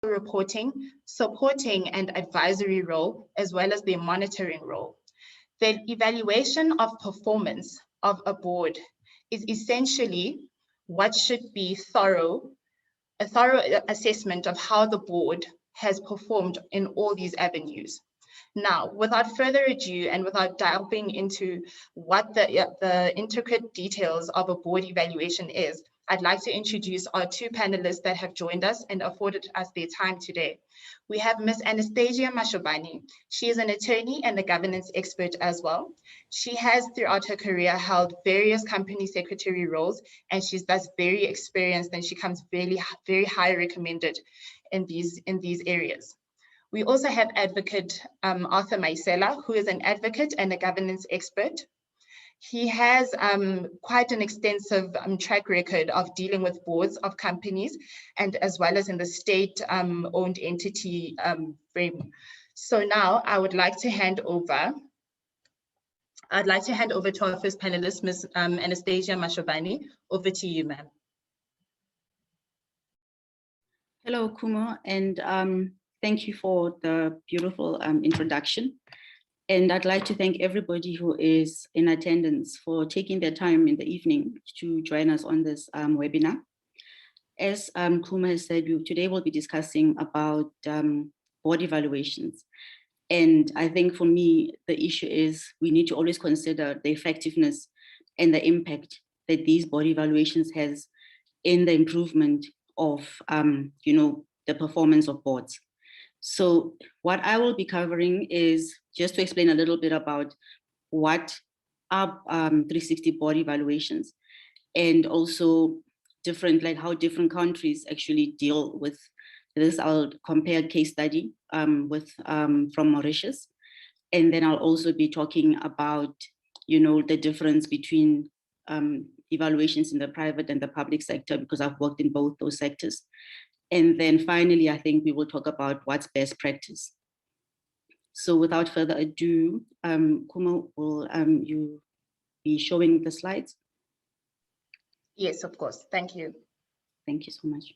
reporting, supporting and advisory role, as well as their monitoring role. The evaluation of performance of a board is essentially what should be a thorough assessment of how the board has performed in all these avenues. Now, without further ado, and without delving into what the intricate details of a board evaluation is, I'd like to introduce our two panelists that have joined us and afforded us their time today. We have Ms. Anastasia Mashobani. She is an attorney and a governance expert as well. She has throughout her career held various company secretary roles, and she's thus very experienced, and she comes very, very high recommended in these areas. We also have advocate Arthur Maisela, who is an advocate and a governance expert. He has quite an extensive track record of dealing with boards of companies, and as well as in the state-owned entity frame. So now I would like to hand over. I'd like to hand over to our first panelist, Ms. Anastasia Mashobani. Over to you, ma'am. Hello, Kumo, and thank you for the beautiful introduction. And I'd like to thank everybody who is in attendance for taking their time in the evening to join us on this webinar. As Kuma has said, today we'll be discussing about board evaluations. And I think for me, the issue is we need to always consider the effectiveness and the impact that these board evaluations has in the improvement of the performance of boards. So what I will be covering is just to explain a little bit about what are 360 board evaluations, and also how different countries actually deal with this. I'll compare a case study from Mauritius, and then I'll also be talking about the difference between evaluations in the private and the public sector, because I've worked in both those sectors. And then finally, I think we will talk about what's best practice. So without further ado, Kumo, will you be showing the slides? Yes, of course. Thank you. Thank you so much.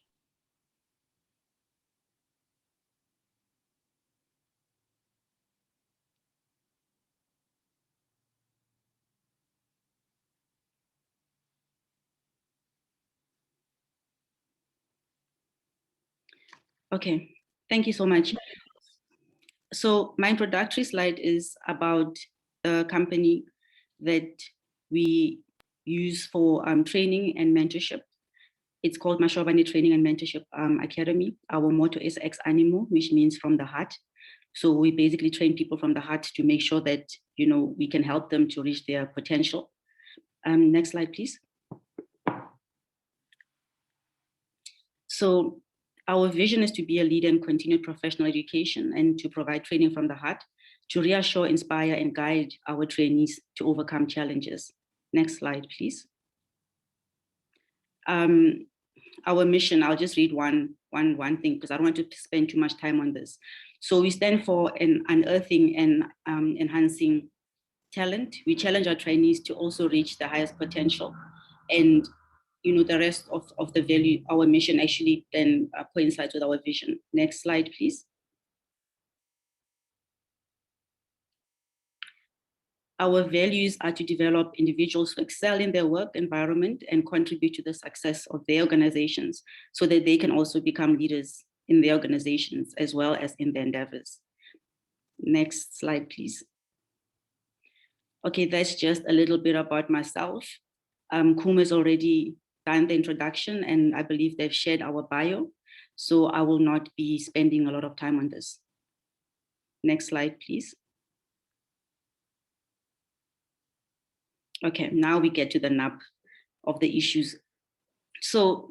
Okay, thank you so much. So my introductory slide is about the company that we use for training and mentorship. It's called Mashobani Training and Mentorship Academy. Our motto is Ex Animo, which means from the heart. So we basically train people from the heart to make sure that we can help them to reach their potential. Next slide, please. So our vision is to be a leader in continued professional education and to provide training from the heart to reassure, inspire, and guide our trainees to overcome challenges. Next slide, please. Our mission, I'll just read one thing because I don't want to spend too much time on this. So we stand for unearthing and enhancing talent. We challenge our trainees to also reach the highest potential. And the rest of the value, our mission actually then coincides with our vision. Next slide, please. Our values are to develop individuals who excel in their work environment and contribute to the success of their organizations so that they can also become leaders in their organizations as well as in their endeavors. Next slide, please. Okay, that's just a little bit about myself. Kuma's already done the introduction, and I believe they've shared our bio, so I will not be spending a lot of time on this. Next slide, please. Okay, now we get to the nub of the issues. So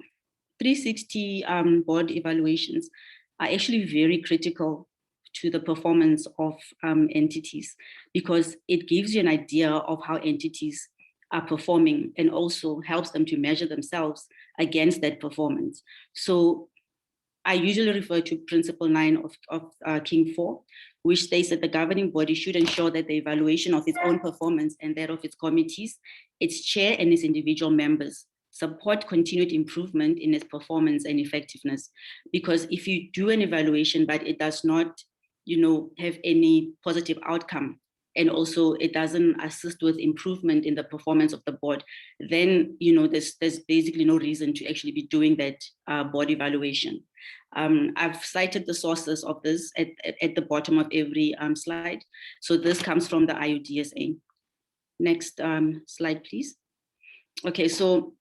360 board evaluations are actually very critical to the performance of entities, because it gives you an idea of how entities are performing and also helps them to measure themselves against that performance. So I usually refer to Principle 9 of King 4, which states that the governing body should ensure that the evaluation of its own performance and that of its committees, its chair and its individual members support continued improvement in its performance and effectiveness. Because if you do an evaluation, but it does not, have any positive outcome, and also it doesn't assist with improvement in the performance of the board, then, there's basically no reason to actually be doing that board evaluation. I've cited the sources of this at the bottom of every slide. So this comes from the IUDSA. Next slide, please. Okay, so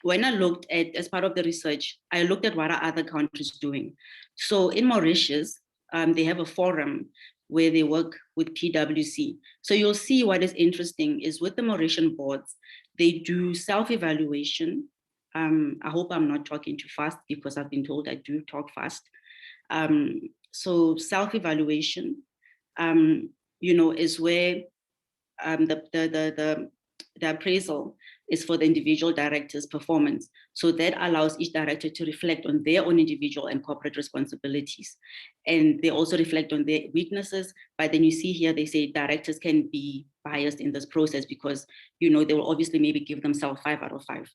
when I looked at, as part of the research, I looked at what are other countries doing. So in Mauritius, they have a forum where they work with PwC. So you'll see what is interesting is with the Mauritian boards, they do self-evaluation. I hope I'm not talking too fast because I've been told I do talk fast. So self-evaluation, is where the appraisal is for the individual director's performance. So that allows each director to reflect on their own individual and corporate responsibilities. And they also reflect on their weaknesses. But then you see here, they say directors can be biased in this process because, they will obviously maybe give themselves 5 out of 5.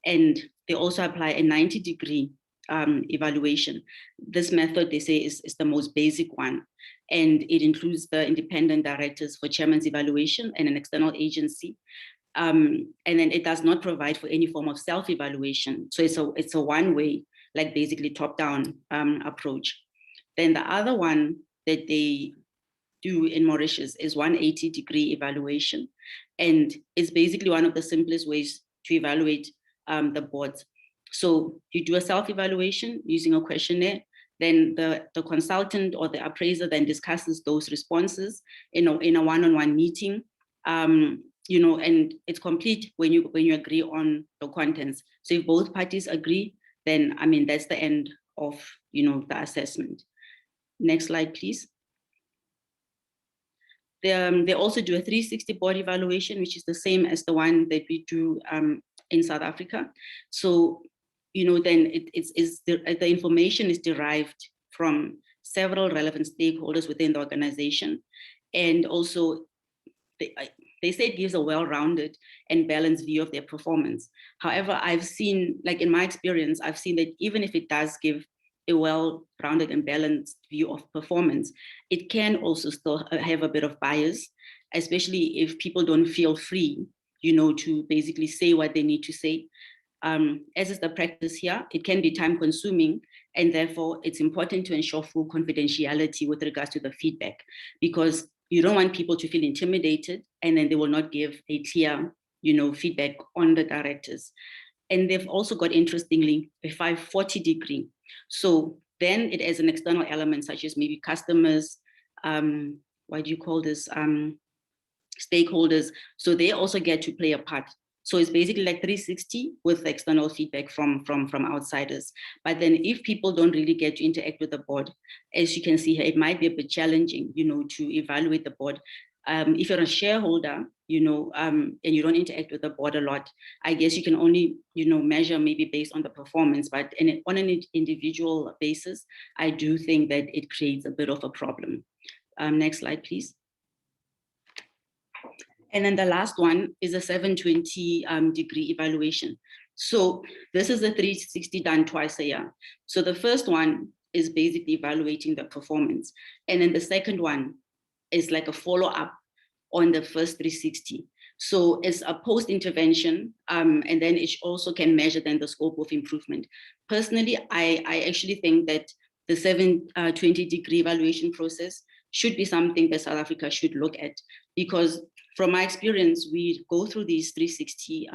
And they also apply a 90-degree evaluation. This method, they say, is the most basic one. And it includes the independent directors for chairman's evaluation and an external agency. And then it does not provide for any form of self-evaluation. So it's a one-way, like basically top-down approach. Then the other one that they do in Mauritius is 180-degree evaluation. And it's basically one of the simplest ways to evaluate the boards. So you do a self-evaluation using a questionnaire, then the consultant or the appraiser then discusses those responses in a one-on-one meeting, and it's complete when you agree on the contents. So if both parties agree, then that's the end of the assessment. Next slide, please. They also do a 360 board evaluation, which is the same as the one that we do in South Africa. So then the information is derived from several relevant stakeholders within the organization. And also, they say it gives a well-rounded and balanced view of their performance. However, I've seen, like in my experience, I've seen that even if it does give a well-rounded and balanced view of performance, it can also still have a bit of bias, especially if people don't feel free, to basically say what they need to say. As is the practice here, it can be time consuming, and therefore it's important to ensure full confidentiality with regards to the feedback, because you don't want people to feel intimidated and then they will not give a clear, feedback on the directors. And they've also got, interestingly, a 540-degree. So then it has an external element such as maybe customers, what do you call this? Stakeholders. So they also get to play a part. So it's basically like 360 with external feedback from outsiders. But then if people don't really get to interact with the board, as you can see here, it might be a bit challenging, to evaluate the board. If you're a shareholder, and you don't interact with the board a lot, I guess you can only, measure maybe based on the performance. But on an individual basis, I do think that it creates a bit of a problem. Next slide, please. And then the last one is a 720 degree evaluation. So this is a 360 done twice a year. So the first one is basically evaluating the performance. And then the second one is like a follow-up on the first 360. So it's a post-intervention, and then it also can measure then the scope of improvement. Personally, I actually think that the 720 degree evaluation process should be something that South Africa should look at, because from my experience, we go through these 360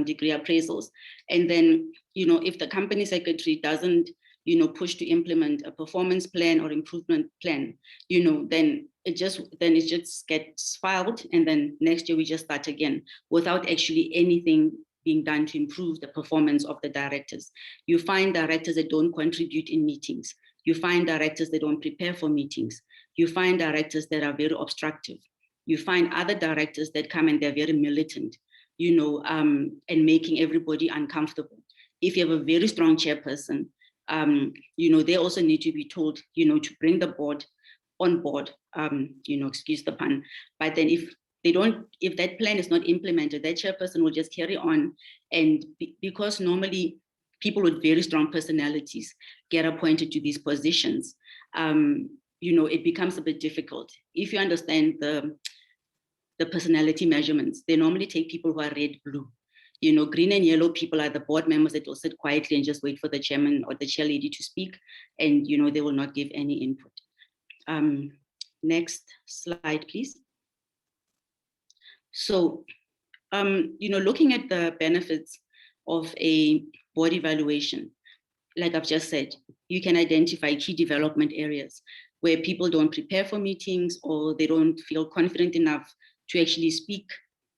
degree appraisals. And then, if the company secretary doesn't, push to implement a performance plan or improvement plan, then it just gets filed. And then next year we just start again without actually anything being done to improve the performance of the directors. You find directors that don't contribute in meetings. You find directors that don't prepare for meetings. You find directors that are very obstructive. You find other directors that come and they're very militant, and making everybody uncomfortable. If you have a very strong chairperson, they also need to be told, to bring the board on board, excuse the pun. But then if if that plan is not implemented, that chairperson will just carry on. And because normally people with very strong personalities get appointed to these positions, it becomes a bit difficult. If you understand the personality measurements, they normally take people who are red, blue. Green and yellow people are the board members that will sit quietly and just wait for the chairman or the chair lady to speak, and they will not give any input. Next slide, please. So, looking at the benefits of a board evaluation, like I've just said, you can identify key development areas where people don't prepare for meetings, or they don't feel confident enough to actually speak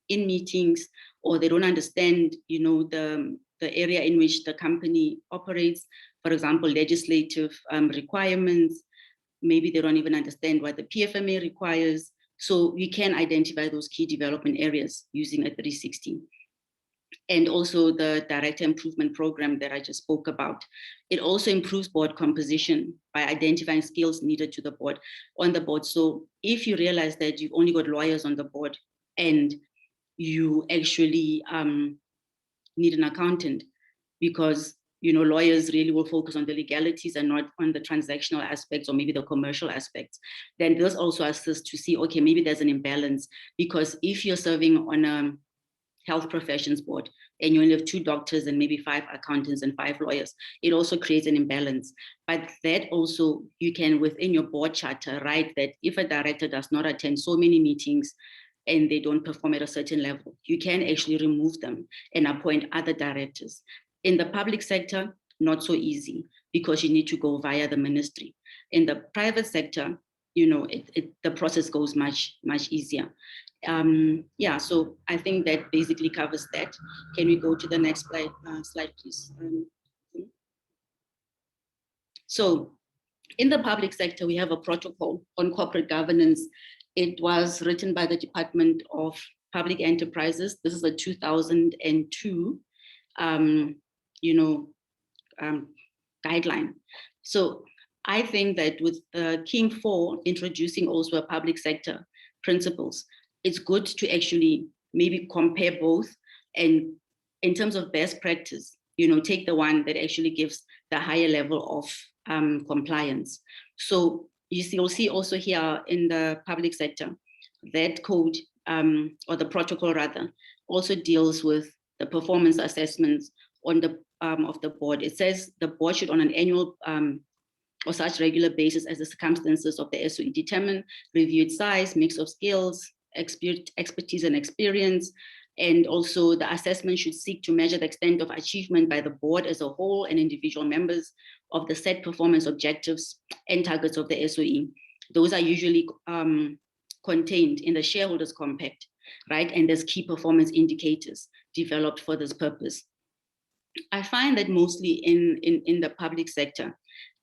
in meetings, or they don't understand, the area in which the company operates. For example, legislative requirements. Maybe they don't even understand what the PFMA requires. So we can identify those key development areas using a 360. And also the director improvement program that I just spoke about. It also improves board composition by identifying skills needed on the board. So if you realize that you've only got lawyers on the board and you actually need an accountant, because lawyers really will focus on the legalities and not on the transactional aspects or maybe the commercial aspects, then this also assists to see, okay, maybe there's an imbalance. Because if you're serving on a health professions board and you only have 2 doctors and maybe 5 accountants and 5 lawyers, it also creates an imbalance. But that also, you can within your board charter write that if a director does not attend so many meetings and they don't perform at a certain level, you can actually remove them and appoint other directors. In the public sector, not so easy, because you need to go via the ministry. In the private sector, the process goes much, much easier. So I think that basically covers that. Can we go to the next slide, please? So in the public sector, we have a protocol on corporate governance. It was written by the Department of Public Enterprises. This is a 2002 guideline. So I think that with King 4 introducing also a public sector principles, it's good to actually maybe compare both, and in terms of best practice, take the one that actually gives the higher level of compliance. So you'll see also here in the public sector, that code or the protocol rather, also deals with the performance assessments on the of the board. It says the board should on an annual or such regular basis as the circumstances of the SOE determine, review its size, mix of skills, expertise and experience. And also the assessment should seek to measure the extent of achievement by the board as a whole and individual members of the set performance objectives and targets of the SOE. Those are usually contained in the shareholders compact, right? And there's key performance indicators developed for this purpose. I find that mostly in the public sector,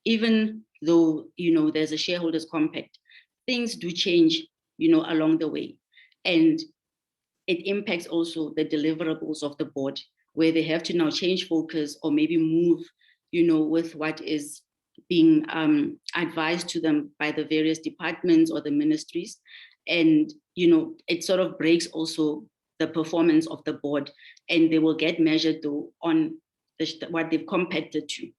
even though there's a shareholders compact, things do change along the way, and it impacts also the deliverables of the board, where they have to now change focus or maybe move with what is being advised to them by the various departments or the ministries. And it sort of breaks also the performance of the board, and they will get measured though on what they've compacted to.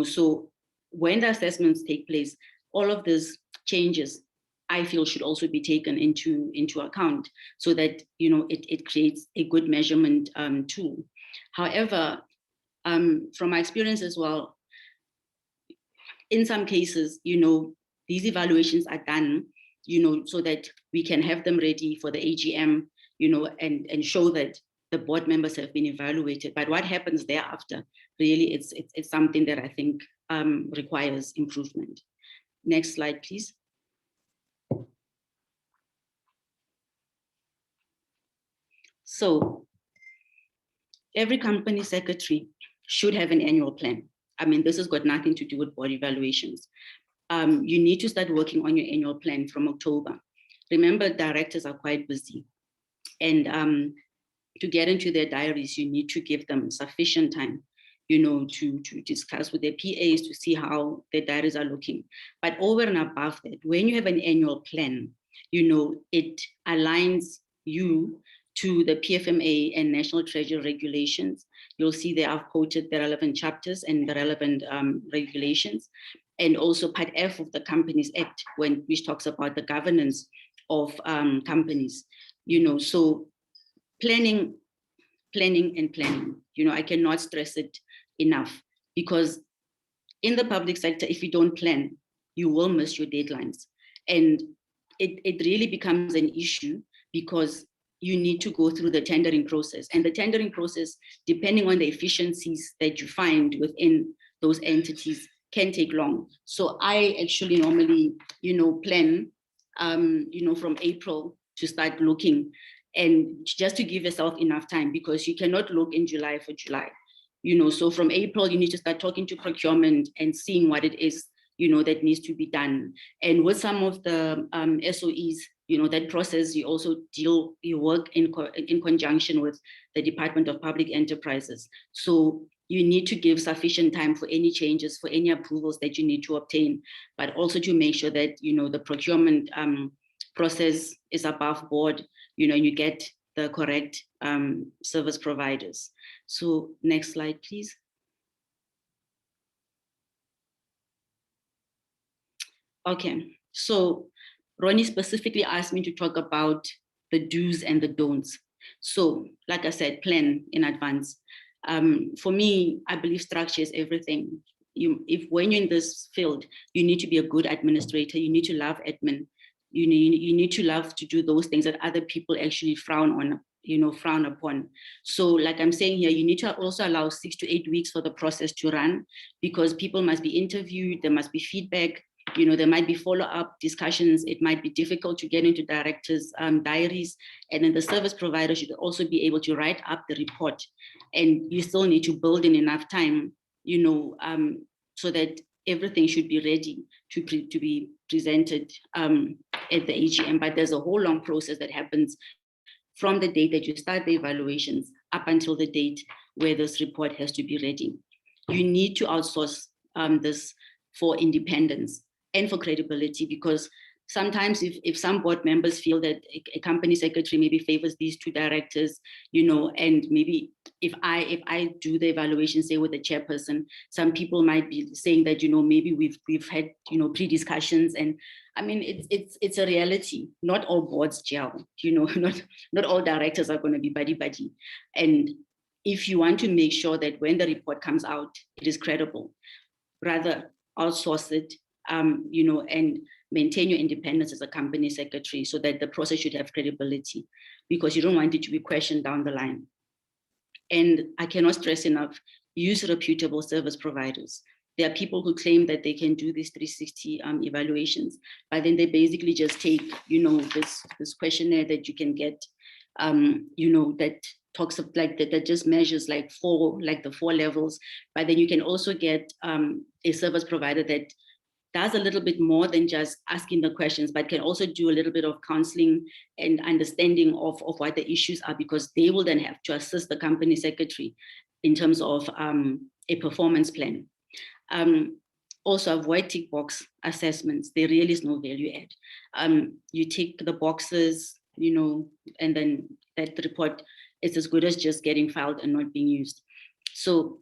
So when the assessments take place, all of these changes, I feel, should also be taken into account, so that it creates a good measurement tool. However, from my experience as well, in some cases, these evaluations are done, so that we can have them ready for the AGM, and show that the board members have been evaluated. But what happens thereafter, really, it's something that I think requires improvement. Next slide, please. So every company secretary should have an annual plan. I mean, this has got nothing to do with board evaluations. You need to start working on your annual plan from October. Remember, directors are quite busy, and to get into their diaries, you need to give them sufficient time, to discuss with their PAs to see how their diaries are looking. But over and above that, when you have an annual plan, it aligns you to the PFMA and National Treasury regulations. You'll see they have quoted the relevant chapters and the relevant regulations, and also Part F of the Companies Act, which talks about the governance of companies. So planning. I cannot stress it enough, because in the public sector, if you don't plan, you will miss your deadlines. And it really becomes an issue, because you need to go through the tendering process. And the tendering process, depending on the efficiencies that you find within those entities, can take long. So I actually normally, plan, from April to start looking, and just to give yourself enough time, because you cannot look in July for July. So from April, you need to start talking to procurement and seeing what it is, that needs to be done. And with some of the SOEs, that process, you work in conjunction with the Department of Public Enterprises. So you need to give sufficient time for any changes, for any approvals that you need to obtain, but also to make sure that, the procurement process is above board, you get the correct service providers. So next slide, please. Okay, so Ronnie specifically asked me to talk about the do's and the don'ts. So like I said, plan in advance. For me, I believe structure is everything. When you're in this field, you need to be a good administrator. You need to love admin. You need to love to do those things that other people actually frown upon. So like I'm saying here, you need to also allow 6 to 8 weeks for the process to run, because people must be interviewed, there must be feedback, there might be follow-up discussions. It might be difficult to get into directors' diaries. And then the service provider should also be able to write up the report. And you still need to build in enough time, so that everything should be ready to be presented at the AGM. But there's a whole long process that happens from the date that you start the evaluations up until the date where this report has to be ready. You need to outsource this for independence and for credibility, because sometimes if some board members feel that a company secretary maybe favors these two directors, and maybe if I do the evaluation, say with the chairperson, some people might be saying that, maybe we've had, pre-discussions. And I mean, it's a reality. Not all boards gel, not all directors are going to be buddy-buddy. And if you want to make sure that when the report comes out, it is credible, rather outsource it, and maintain your independence as a company secretary, so that the process should have credibility, because you don't want it to be questioned down the line. And I cannot stress enough, use reputable service providers. There are people who claim that they can do these 360 evaluations, but then they basically just take, this questionnaire that you can get, that talks of that just measures the 4 levels. But then you can also get a service provider that does a little bit more than just asking the questions, but can also do a little bit of counseling and understanding of what the issues are, because they will then have to assist the company secretary in terms of a performance plan. Also avoid tick box assessments. There really is no value add. You tick the boxes, and then that report is as good as just getting filed and not being used. So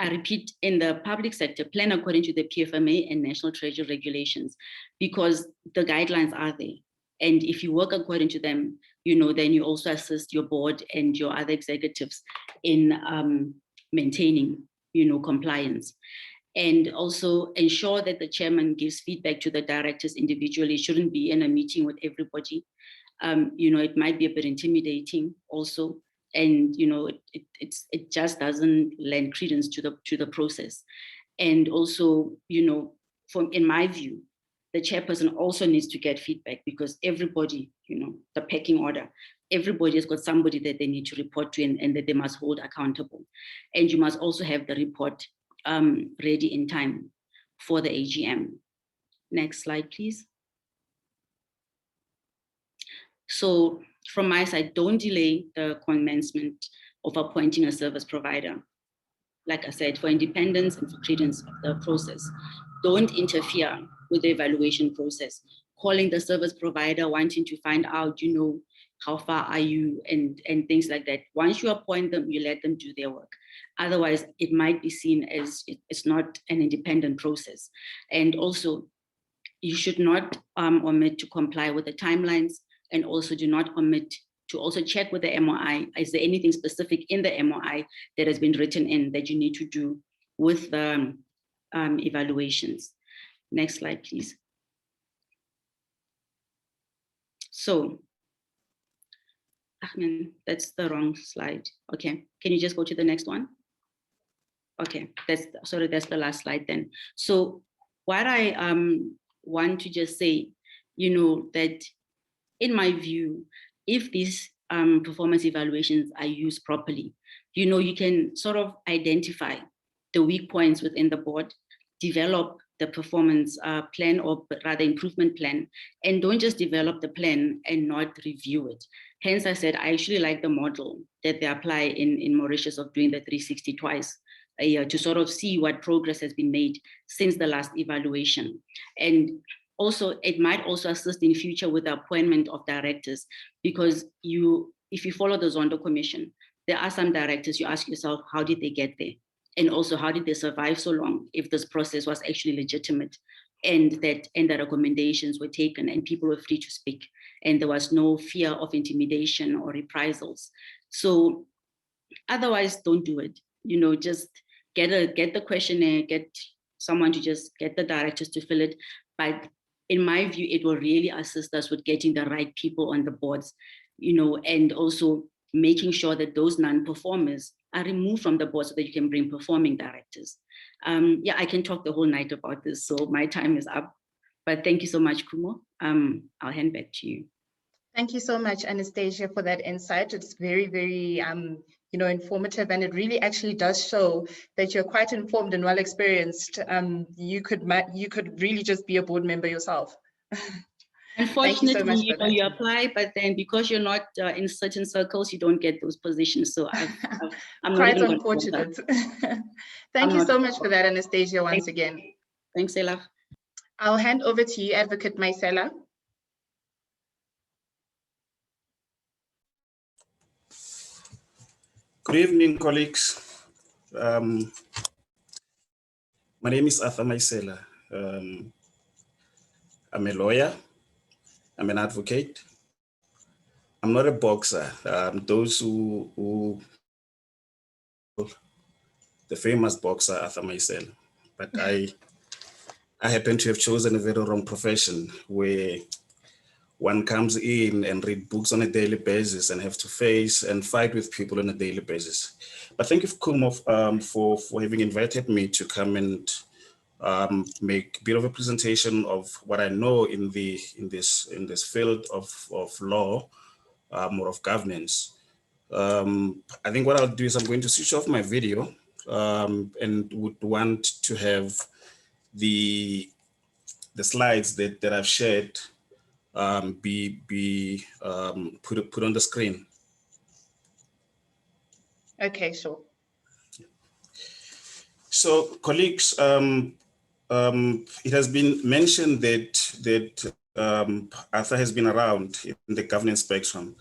I repeat, in the public sector, plan according to the PFMA and National Treasury regulations, because the guidelines are there. And if you work according to them, then you also assist your board and your other executives in maintaining, compliance. And also ensure that the chairman gives feedback to the directors individually. It shouldn't be in a meeting with everybody. It might be a bit intimidating also. And it just doesn't lend credence to the process. And also, in my view, the chairperson also needs to get feedback, because everybody, the pecking order, everybody has got somebody that they need to report to and that they must hold accountable. And you must also have the report ready in time for the AGM. Next slide, please. So from my side, don't delay the commencement of appointing a service provider. Like I said, for independence and for credence of the process. Don't interfere with the evaluation process. Calling the service provider, wanting to find out, how far are you, and things like that. Once you appoint them, you let them do their work. Otherwise, it might be seen as it's not an independent process. And also, you should not omit to comply with the timelines, and also do not omit to also check with the MOI. Is there anything specific in the MOI that has been written in that you need to do with the evaluations? Next slide, please. So, Ahmed, that's the wrong slide. Okay, can you just go to the next one? Okay, that's the last slide then. So what I want to just say, that in my view, if these performance evaluations are used properly, you can sort of identify the weak points within the board, develop the performance plan, or rather improvement plan, and don't just develop the plan and not review it. Hence, I said I actually like the model that they apply in Mauritius of doing the 360 twice a year to sort of see what progress has been made since the last evaluation. And also, it might also assist in future with the appointment of directors, because if you follow the Zondo Commission, there are some directors, you ask yourself, how did they get there? And also, how did they survive so long if this process was actually legitimate, and that the recommendations were taken and people were free to speak, and there was no fear of intimidation or reprisals? So otherwise, don't do it. Just get the questionnaire, get someone to just get the directors to fill it. But in my view, it will really assist us with getting the right people on the boards, and also making sure that those non-performers are removed from the board so that you can bring performing directors. Yeah, I can talk the whole night about this, so my time is up. But thank you so much, Kumo. I'll hand back to you. Thank you so much, Anastasia, for that insight. It's very, very informative, and it really actually does show that you're quite informed and well experienced. You could really just be a board member yourself. Unfortunately, you, so you apply, but then because you're not in certain circles, you don't get those positions. So I'm quite unfortunate. Thank you so much for that, Anastasia, once again. Thanks, Elaf. I'll hand over to you, Advocate Maisela. Good evening, colleagues. My name is Arthur Maisela. I'm a lawyer. I'm an advocate. I'm not a boxer. Those who the famous boxer Arthur Maisela, but I happen to have chosen a very wrong profession where one comes in and read books on a daily basis and have to face and fight with people on a daily basis. But thank you, Kumo, for having invited me to come and make a bit of a presentation of what I know in this field of law or of governance. I think what I'll do is I'm going to switch off my video and would want to have the slides that I've shared be put on the screen. Okay, sure. So, colleagues, it has been mentioned that Arthur has been around in the governance spectrum.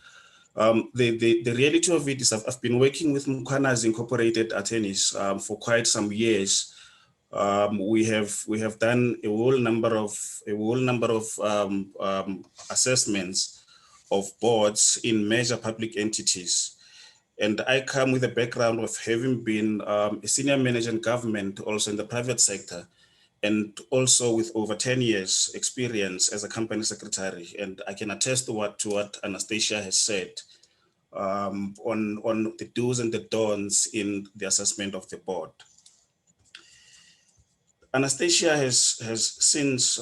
The reality of it is I've been working with Mukana's incorporated attorneys for quite some years. We have done a whole number of assessments of boards in major public entities. And I come with a background of having been a senior manager in government, also in the private sector, and also with over 10 years experience as a company secretary. And I can attest to what Anastasia has said on the do's and the don'ts in the assessment of the board. Anastasia has since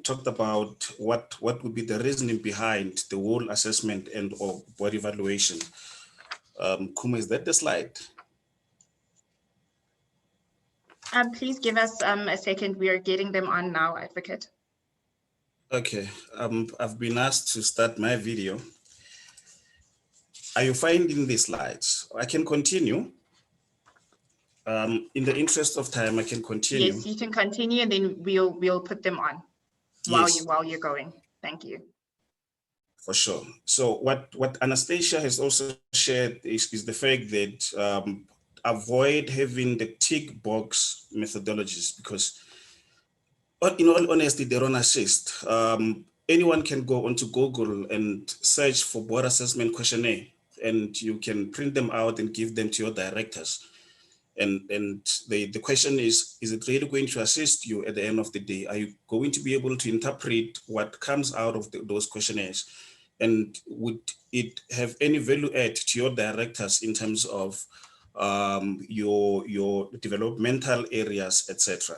talked about what would be the reasoning behind the whole assessment and or board evaluation. Kuma, is that the slide? Please give us a second. We are getting them on now, Advocate. Okay, I've been asked to start my video. Are you finding the slides? I can continue. In the interest of time, I can continue. Yes, you can continue, and then we'll put them on while you're going. Thank you. For sure. So what Anastasia has also shared is the fact that avoid having the tick box methodologies, because in all honesty, they don't assist. Anyone can go onto Google and search for board assessment questionnaire, and you can print them out and give them to your directors. And the question is it really going to assist you at the end of the day? Are you going to be able to interpret what comes out of those questionnaires? And would it have any value add to your directors in terms of your developmental areas, etc.?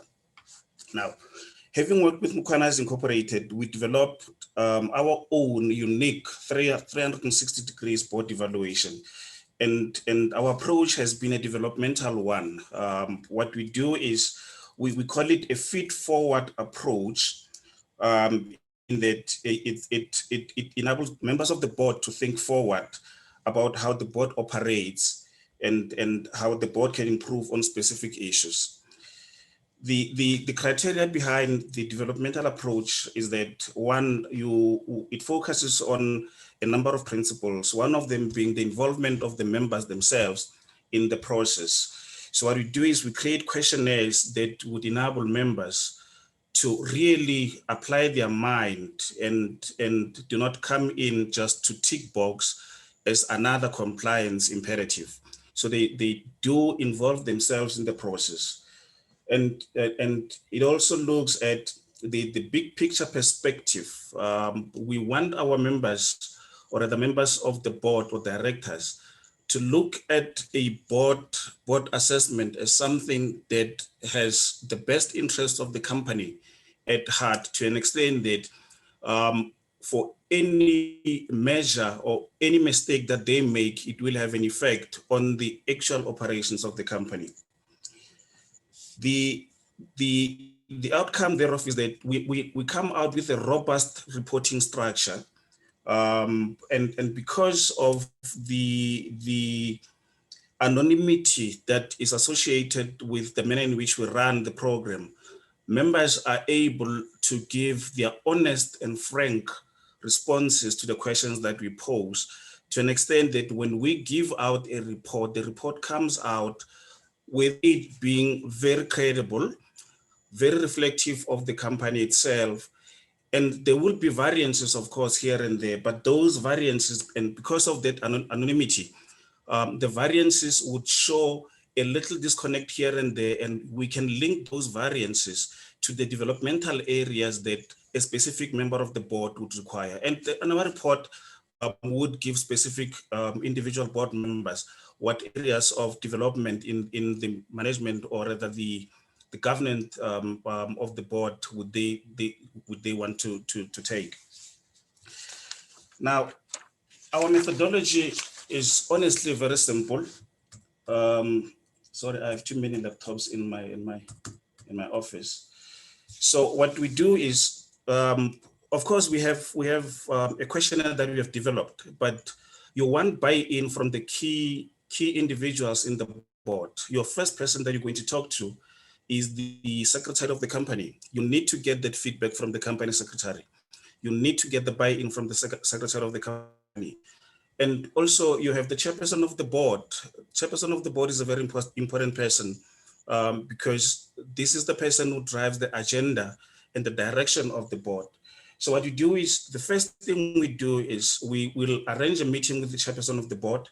Now, having worked with Mukwanas Incorporated, we developed our own unique 360 degrees board evaluation. And our approach has been a developmental one. What we do is we call it a feed-forward approach, in that it enables members of the board to think forward about how the board operates and how the board can improve on specific issues. The criteria behind the developmental approach is that one, it focuses on a number of principles, one of them being the involvement of the members themselves in the process. So what we do is we create questionnaires that would enable members to really apply their mind and do not come in just to tick box as another compliance imperative. So they do involve themselves in the process. And it also looks at the big picture perspective. We want our members, or the members of the board or directors, to look at a board assessment as something that has the best interest of the company at heart, to an extent that for any measure or any mistake that they make, it will have an effect on the actual operations of the company. The outcome thereof is that we come out with a robust reporting structure, and because of the anonymity that is associated with the manner in which we run the program, members are able to give their honest and frank responses to the questions that we pose, to an extent that when we give out a report, the report comes out with it being very credible, very reflective of the company itself. And there will be variances, of course, here and there, but those variances, and because of that anonymity, the variances would show a little disconnect here and there, and we can link those variances to the developmental areas that a specific member of the board would require. And our report would give specific individual board members what areas of development in the management, or rather the governance of the board would they want to take. Now, our methodology is honestly very simple. Sorry, I have too many laptops in my office. So what we do is, of course, we have a questionnaire that we have developed, but you want buy-in from the key individuals in the board. Your first person that you're going to talk to is the secretary of the company. You need to get that feedback from the company secretary. You need to get the buy-in from the secretary of the company. And also you have the chairperson of the board. Chairperson of the board is a very important person, because this is the person who drives the agenda and the direction of the board. So what you do is, the first thing we do is we will arrange a meeting with the chairperson of the board.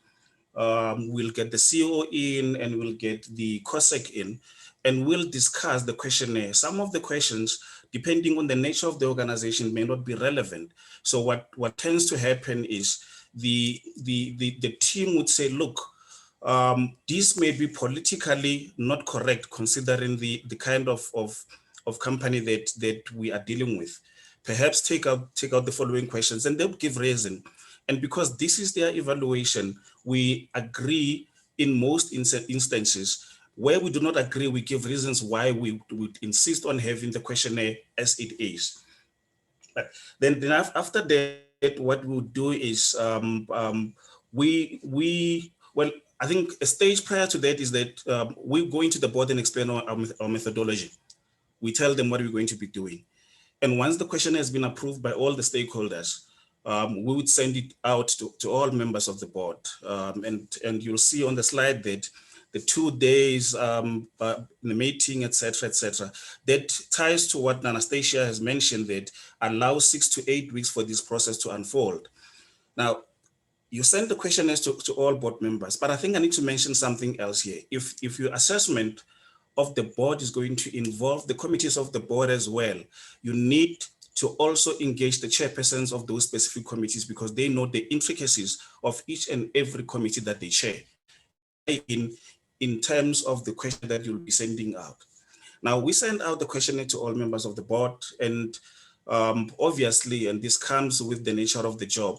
We'll get the CEO in, and we'll get the COSEC in, and we'll discuss the questionnaire. Some of the questions, depending on the nature of the organization, may not be relevant. So what tends to happen is the team would say, look, this may be politically not correct considering the kind of company that we are dealing with. Perhaps take out the following questions, and they'll give reason. And because this is their evaluation, we agree in most instances. Where we do not agree, we give reasons why we would insist on having the questionnaire as it is. But then after that, what we'll do is well, I think a stage prior to that is that we go into the board and explain our methodology. We tell them what we're going to be doing. And once the questionnaire has been approved by all the stakeholders, we would send it out to all members of the board. And you'll see on the slide that the 2 days, the meeting, etc., that ties to what Anastasia has mentioned, that allows 6 to 8 weeks for this process to unfold. Now, you send the questionnaires to all board members, but I think I need to mention something else here. If your assessment of the board is going to involve the committees of the board as well, you need to also engage the chairpersons of those specific committees, because they know the intricacies of each and every committee that they chair in terms of the question that you'll be sending out. Now, we send out the questionnaire to all members of the board, and obviously, and this comes with the nature of the job,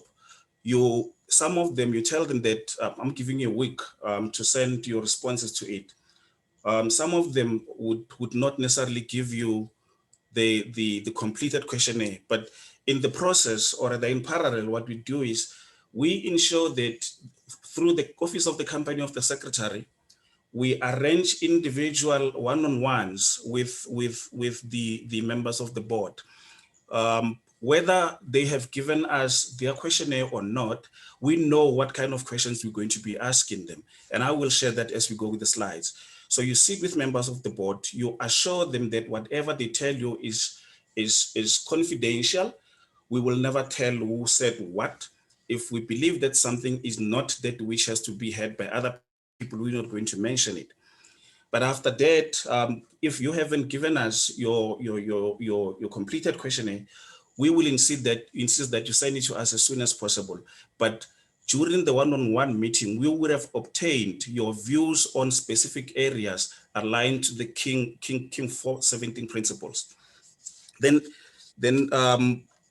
some of them, you tell them that I'm giving you a week to send your responses to it. Some of them would not necessarily give you the completed questionnaire, but in the process, or in parallel, what we do is we ensure that through the office of the company of the secretary, we arrange individual one-on-ones with the members of the board. Whether they have given us their questionnaire or not, we know what kind of questions we're going to be asking them. And I will share that as we go with the slides. So you sit with members of the board, you assure them that whatever they tell you is confidential. We will never tell who said what. If we believe that something is not that which has to be heard by other people, we're not going to mention it. But after that, if you haven't given us your completed questionnaire, we will insist that you send it to us as soon as possible. But during the one-on-one meeting, we would have obtained your views on specific areas aligned to the King 417 principles. Then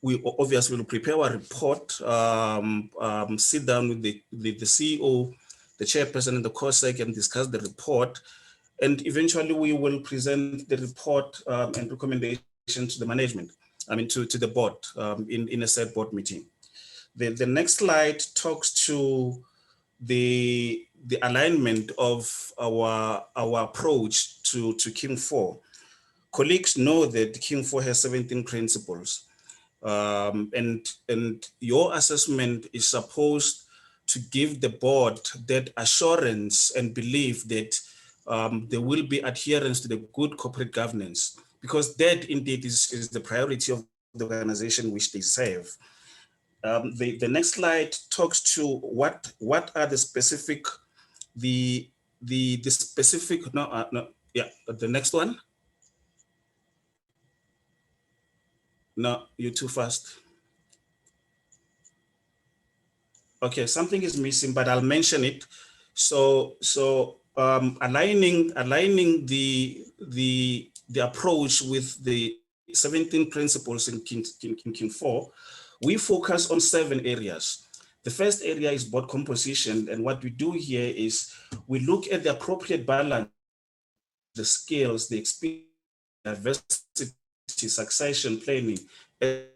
we obviously will prepare a report, sit down with the CEO, the chairperson, and the COSEC, and discuss the report. And eventually we will present the report and recommendation to the management, to the board in a set board meeting. The next slide talks to the alignment of our approach to King 4. Colleagues know that King 4 has 17 principles, and your assessment is supposed to give the board that assurance and belief that there will be adherence to the good corporate governance, because that indeed is the priority of the organization which they serve. The next slide talks to what are the specific, the specific, the next one. No, you're too fast. Okay, something is missing, but I'll mention it. So aligning the approach with the 17 principles in King 4, we focus on 7 areas. The first area is board composition, and what we do here is we look at the appropriate balance, the skills, the experience, diversity, succession planning, and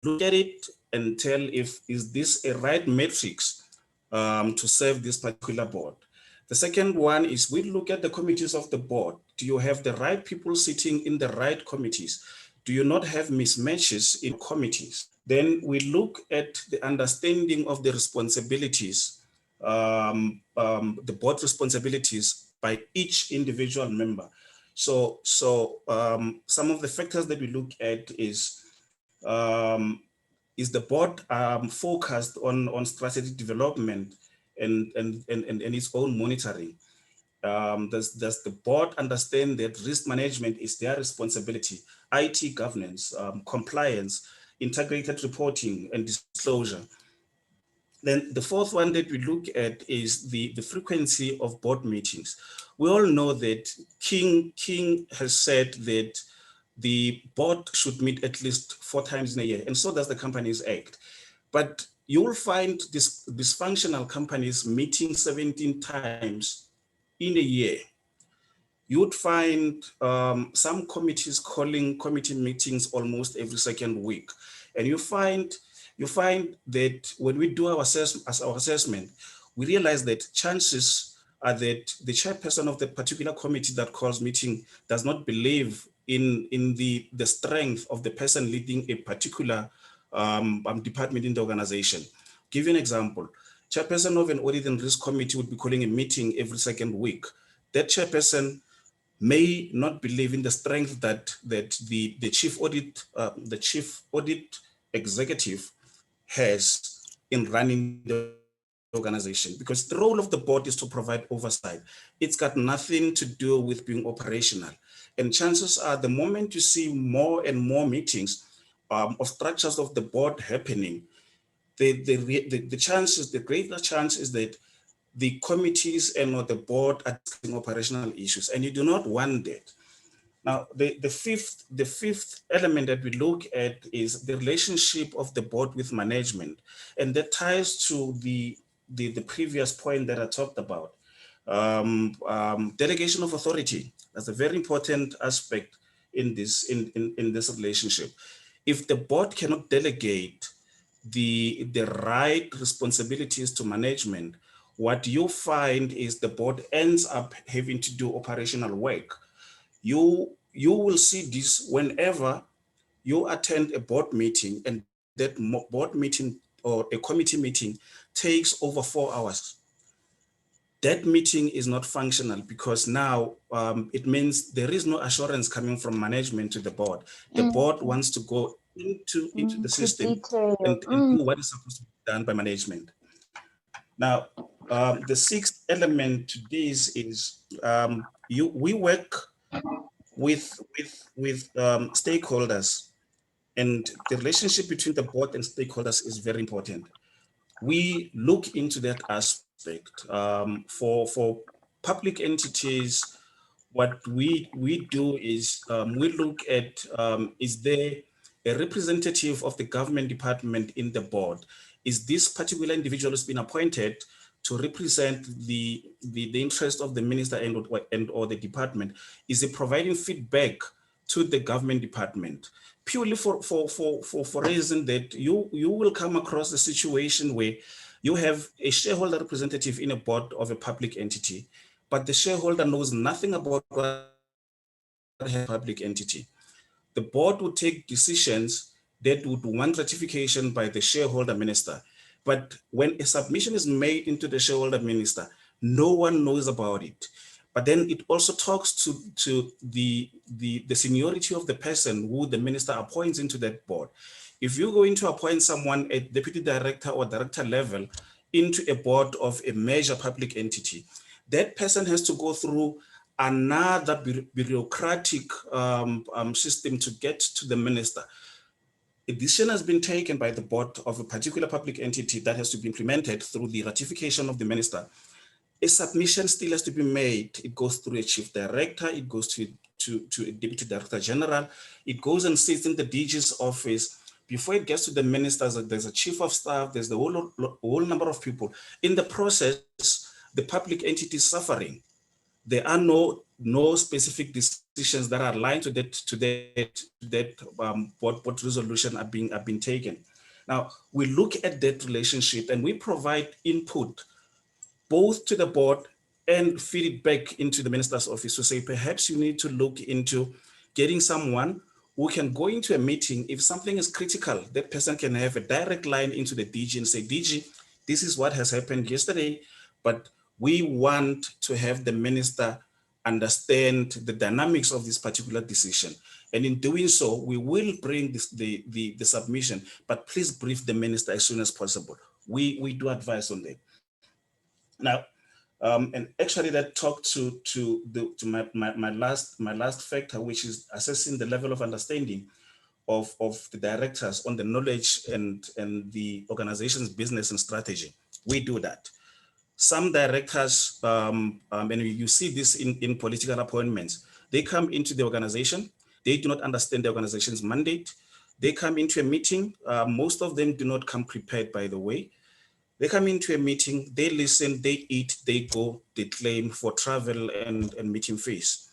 look at it and tell is this a right matrix to serve this particular board. The second one is we look at the committees of the board. Do you have the right people sitting in the right committees? Do you not have mismatches in committees? Then we look at the understanding of the responsibilities, the board responsibilities by each individual member. So some of the factors that we look at is the board focused on strategic development and its own monitoring? Does the board understand that risk management is their responsibility, IT governance, compliance, integrated reporting and disclosure? Then the fourth one that we look at is the frequency of board meetings. We all know that King has said that the board should meet at least 4 times in a year, and so does the Companies Act. But you will find dysfunctional companies meeting 17 times in a year. You would find some committees calling committee meetings almost every second week. And you find that when we do our assessment, we realize that chances are that the chairperson of the particular committee that calls meeting does not believe in the strength of the person leading a particular department in the organization. Give you an example. Chairperson of an audit and risk committee would be calling a meeting every second week. That chairperson may not believe in the strength that the chief audit executive has in running the organization, because the role of the board is to provide oversight. It's got nothing to do with being operational. And chances are, the moment you see more and more meetings of structures of the board happening, the greater chance is that the committees and or the board are discussing operational issues, and you do not want that. Now, the fifth element that we look at is the relationship of the board with management, and that ties to the previous point that I talked about. Delegation of authority. That's a very important aspect in this relationship. If the board cannot delegate the right responsibilities to management, what you find is the board ends up having to do operational work. You will see this whenever you attend a board meeting, and that board meeting or a committee meeting takes over 4 hours. That meeting is not functional, because now it means there is no assurance coming from management to the board. The board wants to go into the system and do what is supposed to be done by management. Now, the sixth element to this is we work with stakeholders, and the relationship between the board and stakeholders is very important. We look into that aspect. For public entities, what we do is we look at, is there a representative of the government department in the board? Is this particular individual has been appointed to represent the interest of the minister and or the department? Is it providing feedback to the government department? Purely for reason that you will come across a situation where you have a shareholder representative in a board of a public entity, but the shareholder knows nothing about what a public entity. The board would take decisions that would want ratification by the shareholder minister. But when a submission is made into the shareholder minister, no one knows about it. But then it also talks to the seniority of the person who the minister appoints into that board. If you're going to appoint someone at deputy director or director level into a board of a major public entity, that person has to go through another bureaucratic system to get to the minister. A decision has been taken by the board of a particular public entity that has to be implemented through the ratification of the minister. A submission still has to be made. It goes through a chief director, it goes to a deputy director general, it goes and sits in the DG's office. Before it gets to the ministers, there's a chief of staff, there's the whole number of people. In the process, the public entity is suffering. There are no specific decisions that are aligned to that board resolution are being taken. Now, we look at that relationship and we provide input both to the board and feed it back into the minister's office to say, perhaps you need to look into getting someone who can go into a meeting. If something is critical, that person can have a direct line into the DG and say, DG, this is what has happened yesterday, but we want to have the minister understand the dynamics of this particular decision. And in doing so, we will bring the submission, but please brief the minister as soon as possible. We do advise on that. Now, and actually that talked to my last factor, which is assessing the level of understanding of the directors on the knowledge and the organization's business and strategy. We do that. Some directors, and you see this in political appointments, they come into the organization, they do not understand the organization's mandate. They come into a meeting, most of them do not come prepared, by the way. They come into a meeting, they listen, they eat, they go, they claim for travel and meeting fees.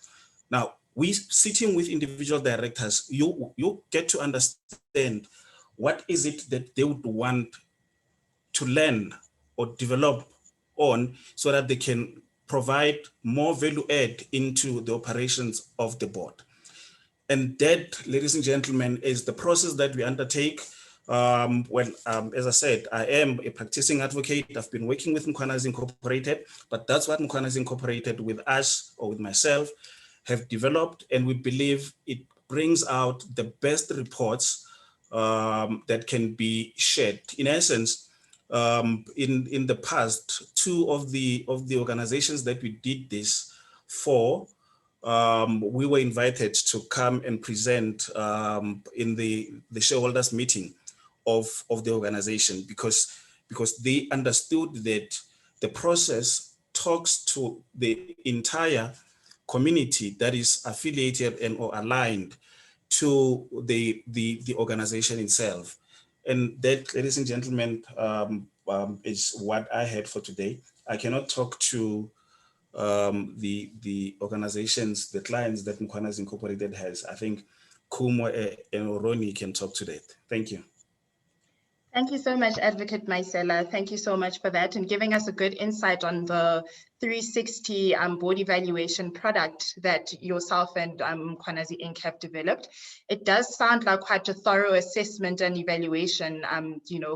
Now, we sitting with individual directors, you get to understand what is it that they would want to learn or develop on so that they can provide more value add into the operations of the board. And that, ladies and gentlemen, is the process that we undertake As I said, I am a practicing advocate. I've been working with Mkhwanazi Incorporated, but that's what Mkhwanazi Incorporated with us or with myself have developed, and we believe it brings out the best reports that can be shared. In essence, in the past, two of the organizations that we did this for, we were invited to come and present in the shareholders meeting of the organization because they understood that the process talks to the entire community that is affiliated and or aligned to the organization itself. And that, ladies and gentlemen, is what I had for today. I cannot talk to the organizations, the clients that Mkhwanazi Incorporated has. I think Kumo and Oroni can talk to that. Thank you. Thank you so much, Advocate Maisela. Thank you so much for that and giving us a good insight on the 360 board evaluation product that yourself and Mkhwanazi Inc. have developed. It does sound like quite a thorough assessment and evaluation,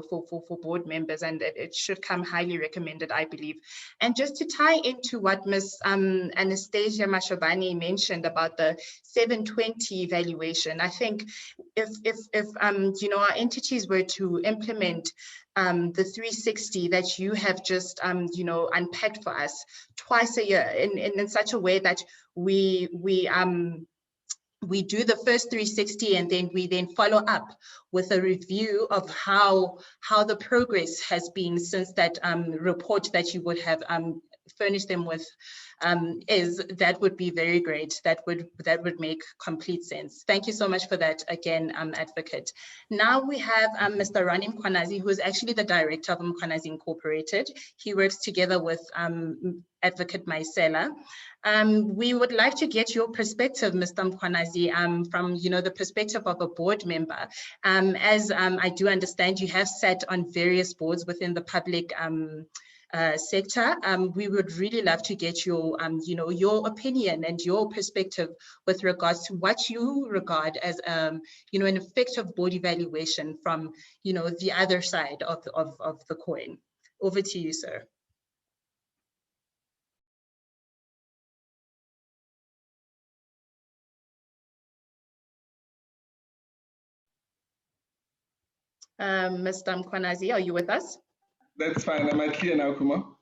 for board members, and it should come highly recommended, I believe. And just to tie into what Ms. Anastasia Mashabani mentioned about the 720 evaluation, I think if our entities were to implement the 360 that you have just unpacked for us twice a year in such a way that we do the first 360 and then we follow up with a review of how the progress has been since that report that you would have furnished them with, that would be very great. That would make complete sense. Thank you so much for that again, Advocate. Now we have Mr. Rani Mkhwanazi, who is actually the director of Mkhwanazi Incorporated. He works together with Advocate Maisela. We would like to get your perspective, Mr. Mkhwanazi, from the perspective of a board member. As I do understand, you have sat on various boards within the public sector. We would really love to get your your opinion and your perspective with regards to what you regard as an effective board evaluation from the other side of the coin. Over to you, sir. Mr. Mkhwanazi, are you with us? That's fine. Am I clear now, Kumo?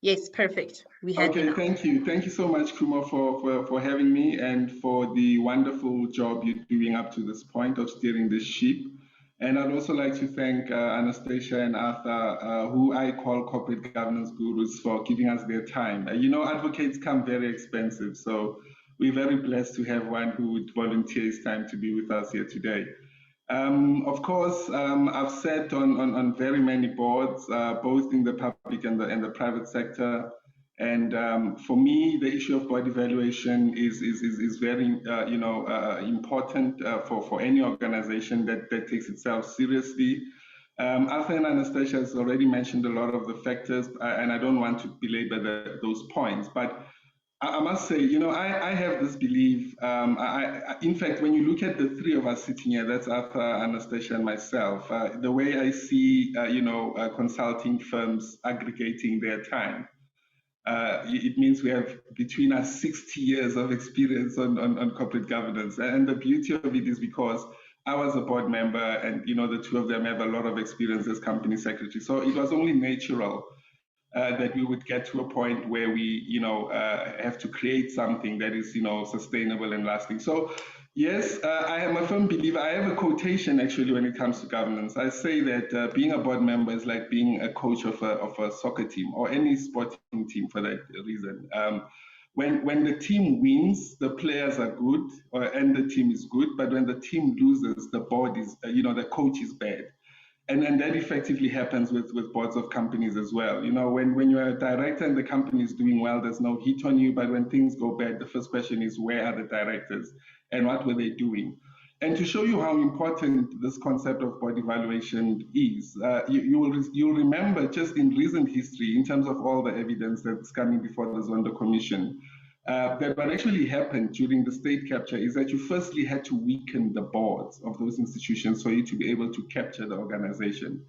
Yes, perfect. We have okay, thank you. Thank you so much, Kumo, for having me and for the wonderful job you're doing up to this point of steering this ship. And I'd also like to thank Anastasia and Arthur, who I call corporate governance gurus, for giving us their time. Advocates come very expensive, so we're very blessed to have one who would volunteer his time to be with us here today. Of course, I've sat on very many boards, both in the public and the private sector. And for me, the issue of board evaluation is very important for any organization that takes itself seriously. Arthur and Anastasia has already mentioned a lot of the factors, and I don't want to belabor those points. But I must say, I have this belief. In fact, when you look at the three of us sitting here, that's Arthur, Anastasia, and myself, the way I see, consulting firms aggregating their time, it means we have between us 60 years of experience on corporate governance. And the beauty of it is because I was a board member and, the two of them have a lot of experience as company secretary. So it was only natural that we would get to a point where we, have to create something that is, sustainable and lasting. So, yes, I am a firm believer. I have a quotation actually when it comes to governance. I say that being a board member is like being a coach of a soccer team or any sporting team for that reason. When the team wins, the players are good and the team is good. But when the team loses, the board is, the coach is bad. And that effectively happens with boards of companies as well. When you're a director and the company is doing well, there's no heat on you. But when things go bad, the first question is, where are the directors and what were they doing? And to show you how important this concept of board evaluation is, you'll remember just in recent history, in terms of all the evidence that's coming before the Zondo Commission, that what actually happened during the state capture is that you firstly had to weaken the boards of those institutions for you to be able to capture the organization.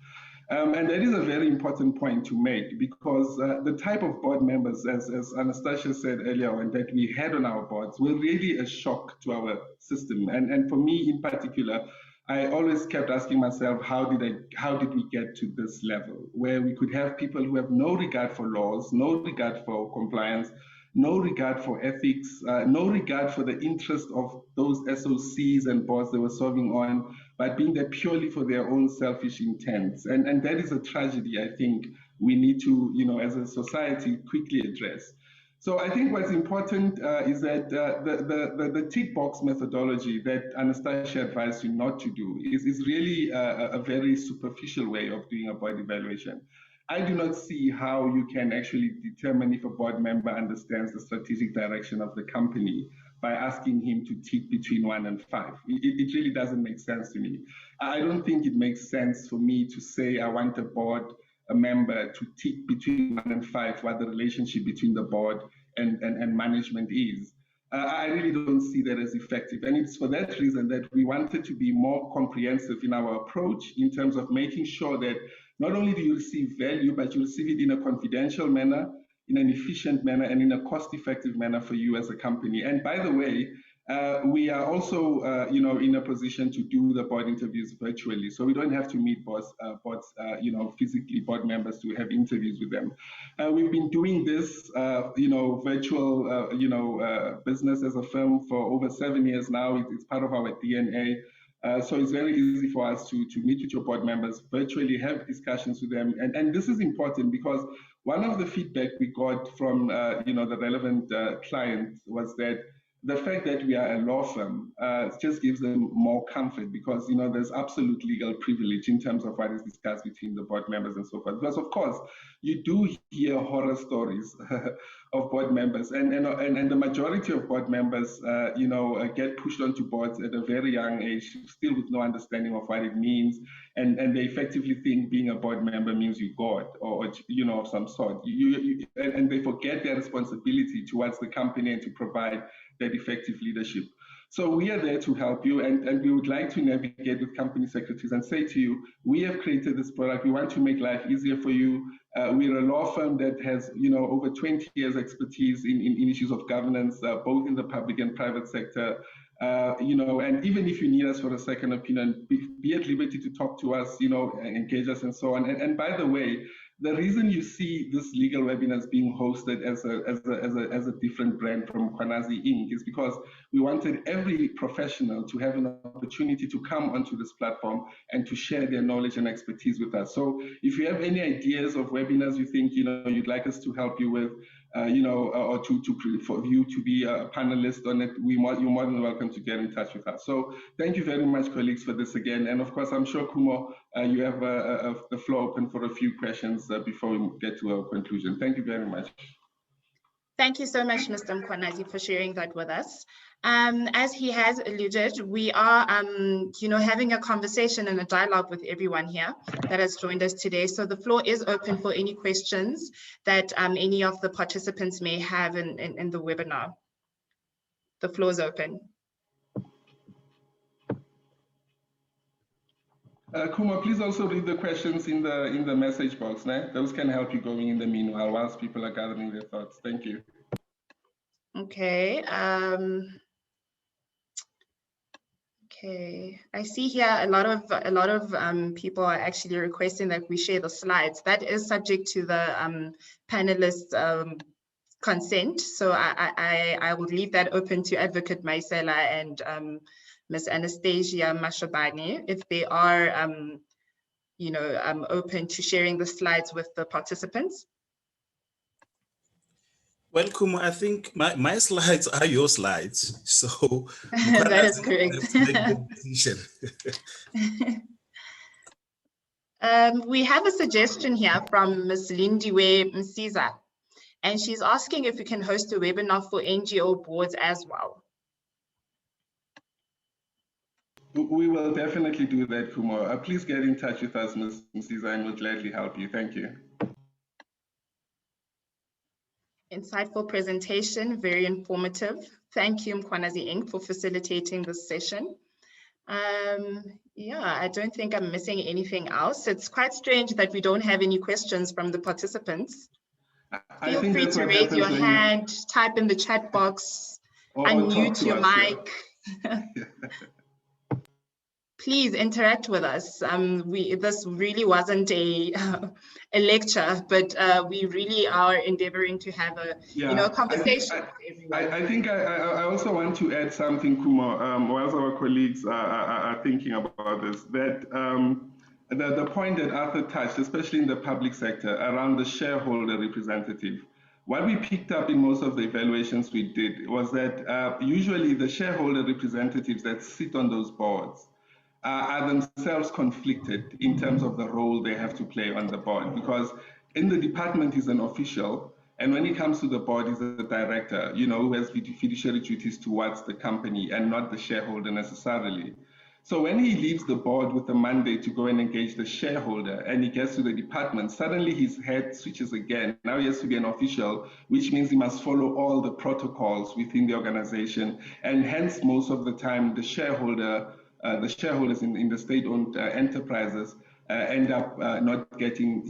And that is a very important point to make, because the type of board members, as Anastasia said earlier on, that we had on our boards were really a shock to our system. And for me in particular, I always kept asking myself, how did we get to this level where we could have people who have no regard for laws, no regard for compliance, no regard for ethics, no regard for the interest of those SOCs and boards they were serving on, but being there purely for their own selfish intents. And that is a tragedy I think we need to, as a society, quickly address. So I think what's important is that the tick box methodology that Anastasia advised you not to do is really a very superficial way of doing a board evaluation. I do not see how you can actually determine if a board member understands the strategic direction of the company by asking him to tick between 1 and 5. It really doesn't make sense to me. I don't think it makes sense for me to say I want a member to tick between 1 and 5 what the relationship between the board and management is. I really don't see that as effective. And it's for that reason that we wanted to be more comprehensive in our approach in terms of making sure that not only do you receive value, but you receive it in a confidential manner, in an efficient manner, and in a cost-effective manner for you as a company. And by the way, we are also, in a position to do the board interviews virtually, so we don't have to meet boards, physically, board members, to have interviews with them. We've been doing this, virtual, business as a firm for over 7 years now. It's part of our DNA. So it's very easy for us to meet with your board members virtually, have discussions with them. And this is important because one of the feedback we got from, the relevant clients was that the fact that we are a law firm just gives them more comfort, because there's absolute legal privilege in terms of what is discussed between the board members and so forth. Because of course you do hear horror stories of board members, and the majority of board members get pushed onto boards at a very young age, still with no understanding of what it means, and they effectively think being a board member means you God or of some sort. And they forget their responsibility towards the company and to provide that effective leadership. So we are there to help you, and we would like to navigate with company secretaries and say to you, we have created this product. We want to make life easier for you. We're a law firm that has over 20 years expertise in issues of governance, both in the public and private sector. And even if you need us for a second opinion, be at liberty to talk to us, engage us and so on. And by the way, the reason you see this legal webinar being hosted as a different brand from Kwanazi Inc. is because we wanted every professional to have an opportunity to come onto this platform and to share their knowledge and expertise with us. So if you have any ideas of webinars you think you'd like us to help you with, or for you to be a panelist on it, you're more than welcome to get in touch with us. So thank you very much, colleagues, for this again. And of course, I'm sure, Kumo, you have the floor open for a few questions before we get to our conclusion. Thank you very much. Thank you so much, Mr. Mkwanazi, for sharing that with us. As he has alluded, we are, having a conversation and a dialogue with everyone here that has joined us today. So the floor is open for any questions that any of the participants may have in the webinar. The floor is open. Kuma, please also read the questions in the message box. Né? Those can help you going in the meanwhile whilst people are gathering their thoughts. Thank you. Okay. Okay, I see here a lot of people are actually requesting that we share the slides. That is subject to the panelists' consent. So I will leave that open to Advocate Maisela and Ms. Anastasia Mashabani if they are, open to sharing the slides with the participants. Well, Kuma, I think my slides are your slides, so that is correct. We have a suggestion here from Ms. Lindiwe Msiza, and she's asking if we can host a webinar for NGO boards as well. We will definitely do that, Kumo. Please get in touch with us, Ms. Msiza, and we'll gladly help you. Thank you. Insightful presentation, very informative. Thank you, Mkhwanazi Inc., for facilitating this session. Yeah, I don't think I'm missing anything else. It's quite strange that we don't have any questions from the participants. Feel free to raise your hand, type in the chat box, unmute your mic. Please interact with us. This really wasn't a lecture, but we really are endeavoring to have a conversation with everyone. I think I also want to add something, Kumo, whilst our colleagues are thinking about this, that the point that Arthur touched, especially in the public sector, around the shareholder representative. What we picked up in most of the evaluations we did was that usually the shareholder representatives that sit on those boards are themselves conflicted in terms of the role they have to play on the board, because in the department he's an official, and when it comes to the board he's a director, who has fiduciary duties towards the company and not the shareholder necessarily. So when he leaves the board with the mandate to go and engage the shareholder and he gets to the department, suddenly his head switches again. Now he has to be an official, which means he must follow all the protocols within the organization, and hence most of the time the shareholders in the state-owned enterprises end up not getting,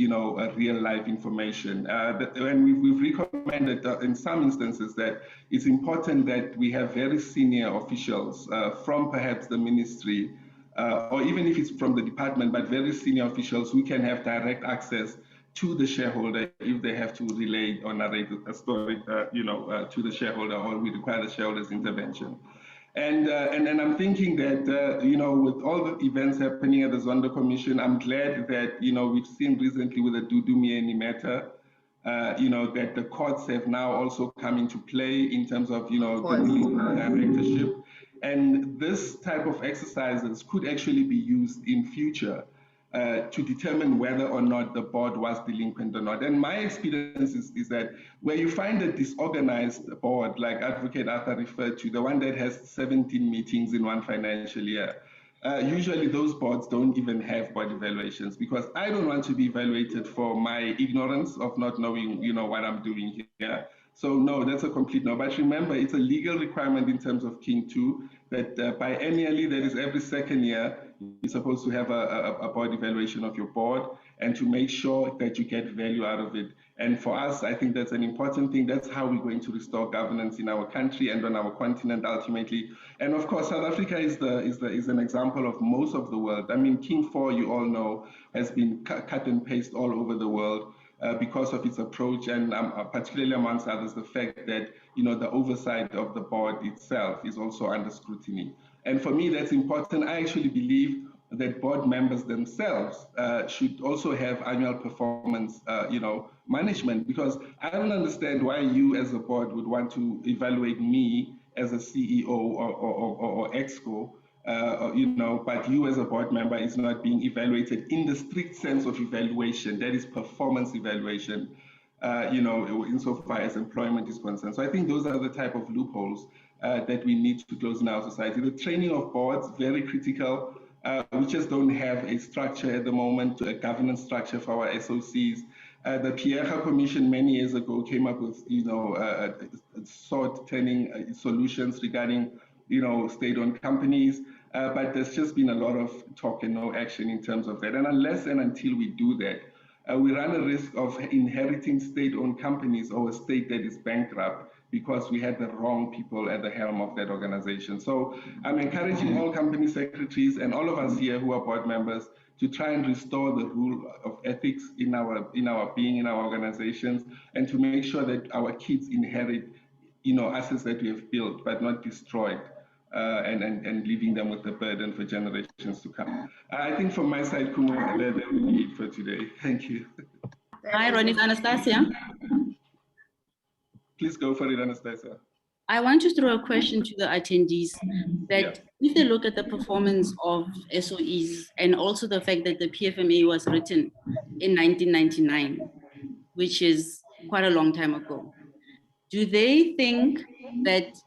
real life information. And we've recommended in some instances that it's important that we have very senior officials from perhaps the ministry, or even if it's from the department, but very senior officials who can have direct access to the shareholder if they have to relay or narrate a story, to the shareholder, or we require the shareholder's intervention. And I'm thinking that, with all the events happening at the Zondo Commission, I'm glad that, we've seen recently with the Dudumieni matter, that the courts have now also come into play in terms of, the directorship. And this type of exercises could actually be used in future to determine whether or not the board was delinquent or not. And my experience is that where you find a disorganized board, like Advocate Arthur referred to, the one that has 17 meetings in one financial year, usually those boards don't even have board evaluations, because I don't want to be evaluated for my ignorance of not knowing, what I'm doing here. So no, that's a complete no. But remember, it's a legal requirement in terms of King 2 that biennially, that is every second year, you're supposed to have a board evaluation of your board and to make sure that you get value out of it. And for us, I think that's an important thing. That's how we're going to restore governance in our country and on our continent ultimately. And of course, South Africa is an example of most of the world. I mean, King 4, you all know, has been cut and paste all over the world. Because of its approach, and particularly amongst others, the fact that the oversight of the board itself is also under scrutiny. And for me, that's important. I actually believe that board members themselves should also have annual performance, management, because I don't understand why you as a board would want to evaluate me as a CEO or EXCO. But you as a board member is not being evaluated in the strict sense of evaluation, that is performance evaluation, insofar as employment is concerned. So I think those are the type of loopholes that we need to close in our society. The training of boards, very critical. We just don't have a structure at the moment, a governance structure for our SOCs. The Pierre Commission many years ago came up with, sword-turning solutions regarding state-owned companies, but there's just been a lot of talk and no action in terms of that. And unless and until we do that, we run a risk of inheriting state-owned companies or a state that is bankrupt because we had the wrong people at the helm of that organization. So I'm encouraging all company secretaries and all of us here who are board members to try and restore the rule of ethics in our being in our organizations, and to make sure that our kids inherit assets that we have built but not destroyed, and leaving them with the burden for generations to come. I think from my side, Kumo, that will be it for today. Thank you. Hi, Ronnie, Anastasia. Please go for it, Anastasia. I want to throw a question to the attendees that if they look at the performance of SOEs and also the fact that the PFMA was written in 1999, which is quite a long time ago, do they think that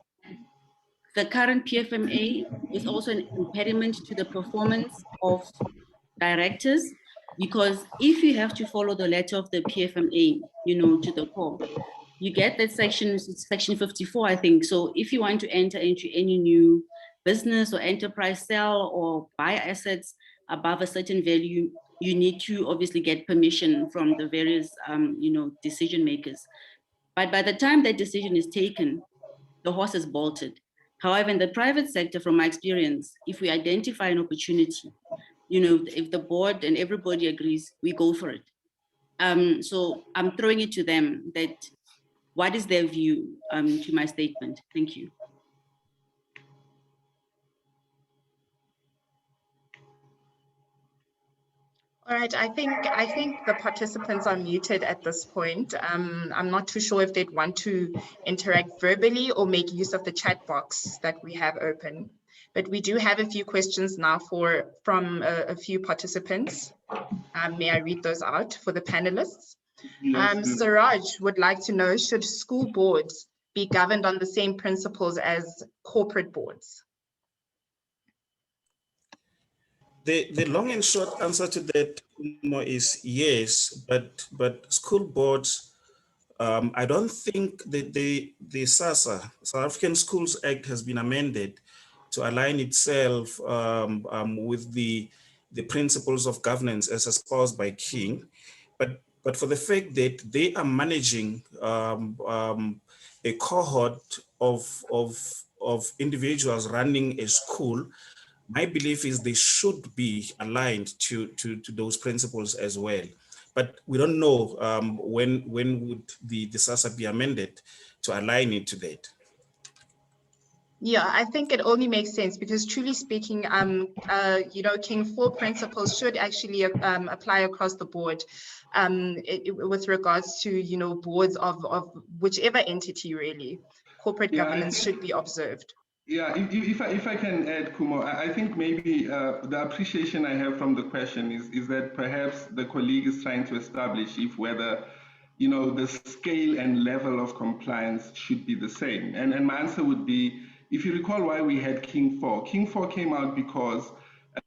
the current PFMA is also an impediment to the performance of directors? Because if you have to follow the letter of the PFMA, to the core, you get that section, section 54, I think. So if you want to enter into any new business or enterprise, sell or buy assets above a certain value, you need to obviously get permission from the various decision makers. But by the time that decision is taken, the horse is bolted. However, in the private sector, from my experience, if we identify an opportunity, if the board and everybody agrees, we go for it. So I'm throwing it to them that what is their view to my statement? Thank you. All right, I think the participants are muted at this point. I'm not too sure if they'd want to interact verbally or make use of the chat box that we have open. But we do have a few questions now from a few participants. May I read those out for the panelists? Yes, Siraj would like to know, should school boards be governed on the same principles as corporate boards? The long and short answer to that is yes, but school boards, I don't think that the SASA, South African Schools Act, has been amended to align itself with the principles of governance as espoused by King, but for the fact that they are managing a cohort of individuals running a school, my belief is they should be aligned to those principles as well. But we don't know when would the SASA be amended to align it to that. Yeah, I think it only makes sense because truly speaking, King 4 principles should actually apply across the board with regards to, boards of whichever entity really. Corporate governance should be observed. Yeah, if I can add, Kumo, I think maybe the appreciation I have from the question is that perhaps the colleague is trying to establish if whether, the scale and level of compliance should be the same. And my answer would be, if you recall why we had King 4. King 4 came out because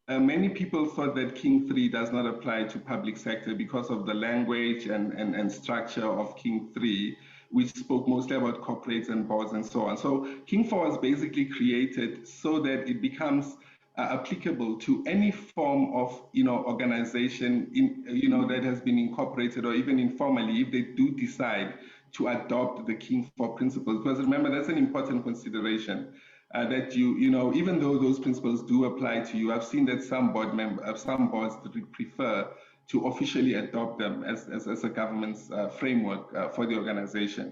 many people thought that King 3 does not apply to public sector because of the language and structure of King 3, which spoke mostly about corporates and boards and so on. So King 4 was basically created so that it becomes applicable to any form of organization that has been incorporated or even informally, if they do decide to adopt the King 4 principles. Because remember, that's an important consideration. That even though those principles do apply to you, I've seen that some boards prefer to officially adopt them as a government's framework for the organization.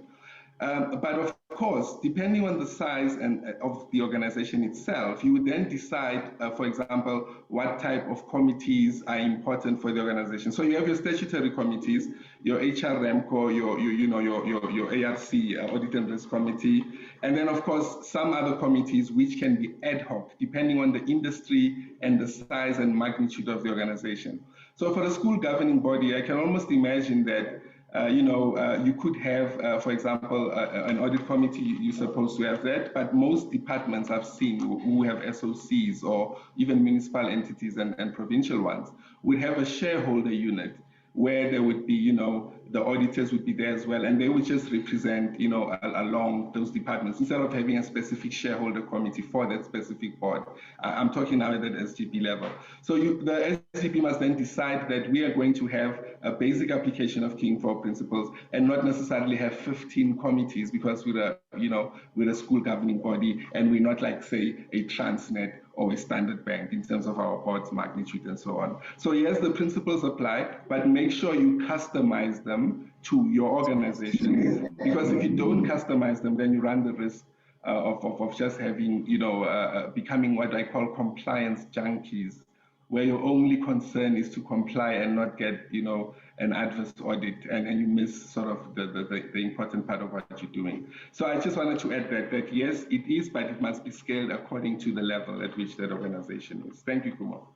But of course, depending on the size of the organization itself, you would then decide, for example, what type of committees are important for the organization. So you have your statutory committees, your HR REMCO, your ARC, Audit and Risk Committee, and then of course some other committees which can be ad hoc, depending on the industry and the size and magnitude of the organization. So for a school governing body, I can almost imagine that you could have, for example, an audit committee, you're supposed to have that, but most departments I've seen who have SOCs or even municipal entities and provincial ones would have a shareholder unit where there would be, the auditors would be there as well, and they would just represent, along those departments instead of having a specific shareholder committee for that specific board. I'm talking now at the SGB level. So the SGB must then decide that we are going to have a basic application of King 4 principles and not necessarily have 15 committees because we're a school governing body and we're not like, say, a Transnet or a Standard Bank in terms of our board's magnitude and so on. So yes, the principles apply, but make sure you customize them to your organization, because if you don't customize them, then you run the risk of just having, becoming what I call compliance junkies, where your only concern is to comply and not get, an adverse audit, and you miss sort of the important part of what you're doing. So I just wanted to add that yes, it is, but it must be scaled according to the level at which that organization is. Thank you, Kumo.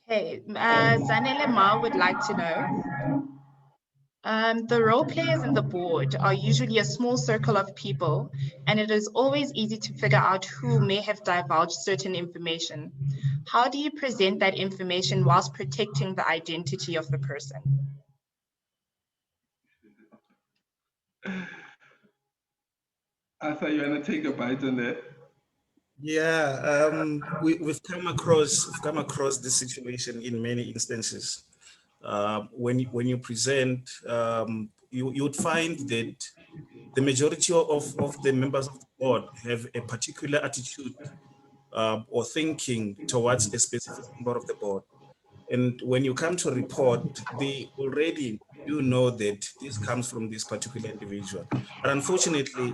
Okay, Zanele Ma would like to know, the role players in the board are usually a small circle of people, and it is always easy to figure out who may have divulged certain information. How do you present that information whilst protecting the identity of the person? Arthur, you want to take a bite on that? Yeah, we've come across this situation in many instances. When you present, you would find that the majority of the members of the board have a particular attitude or thinking towards a specific member of the board. And when you come to report, they already do know that this comes from this particular individual. But unfortunately,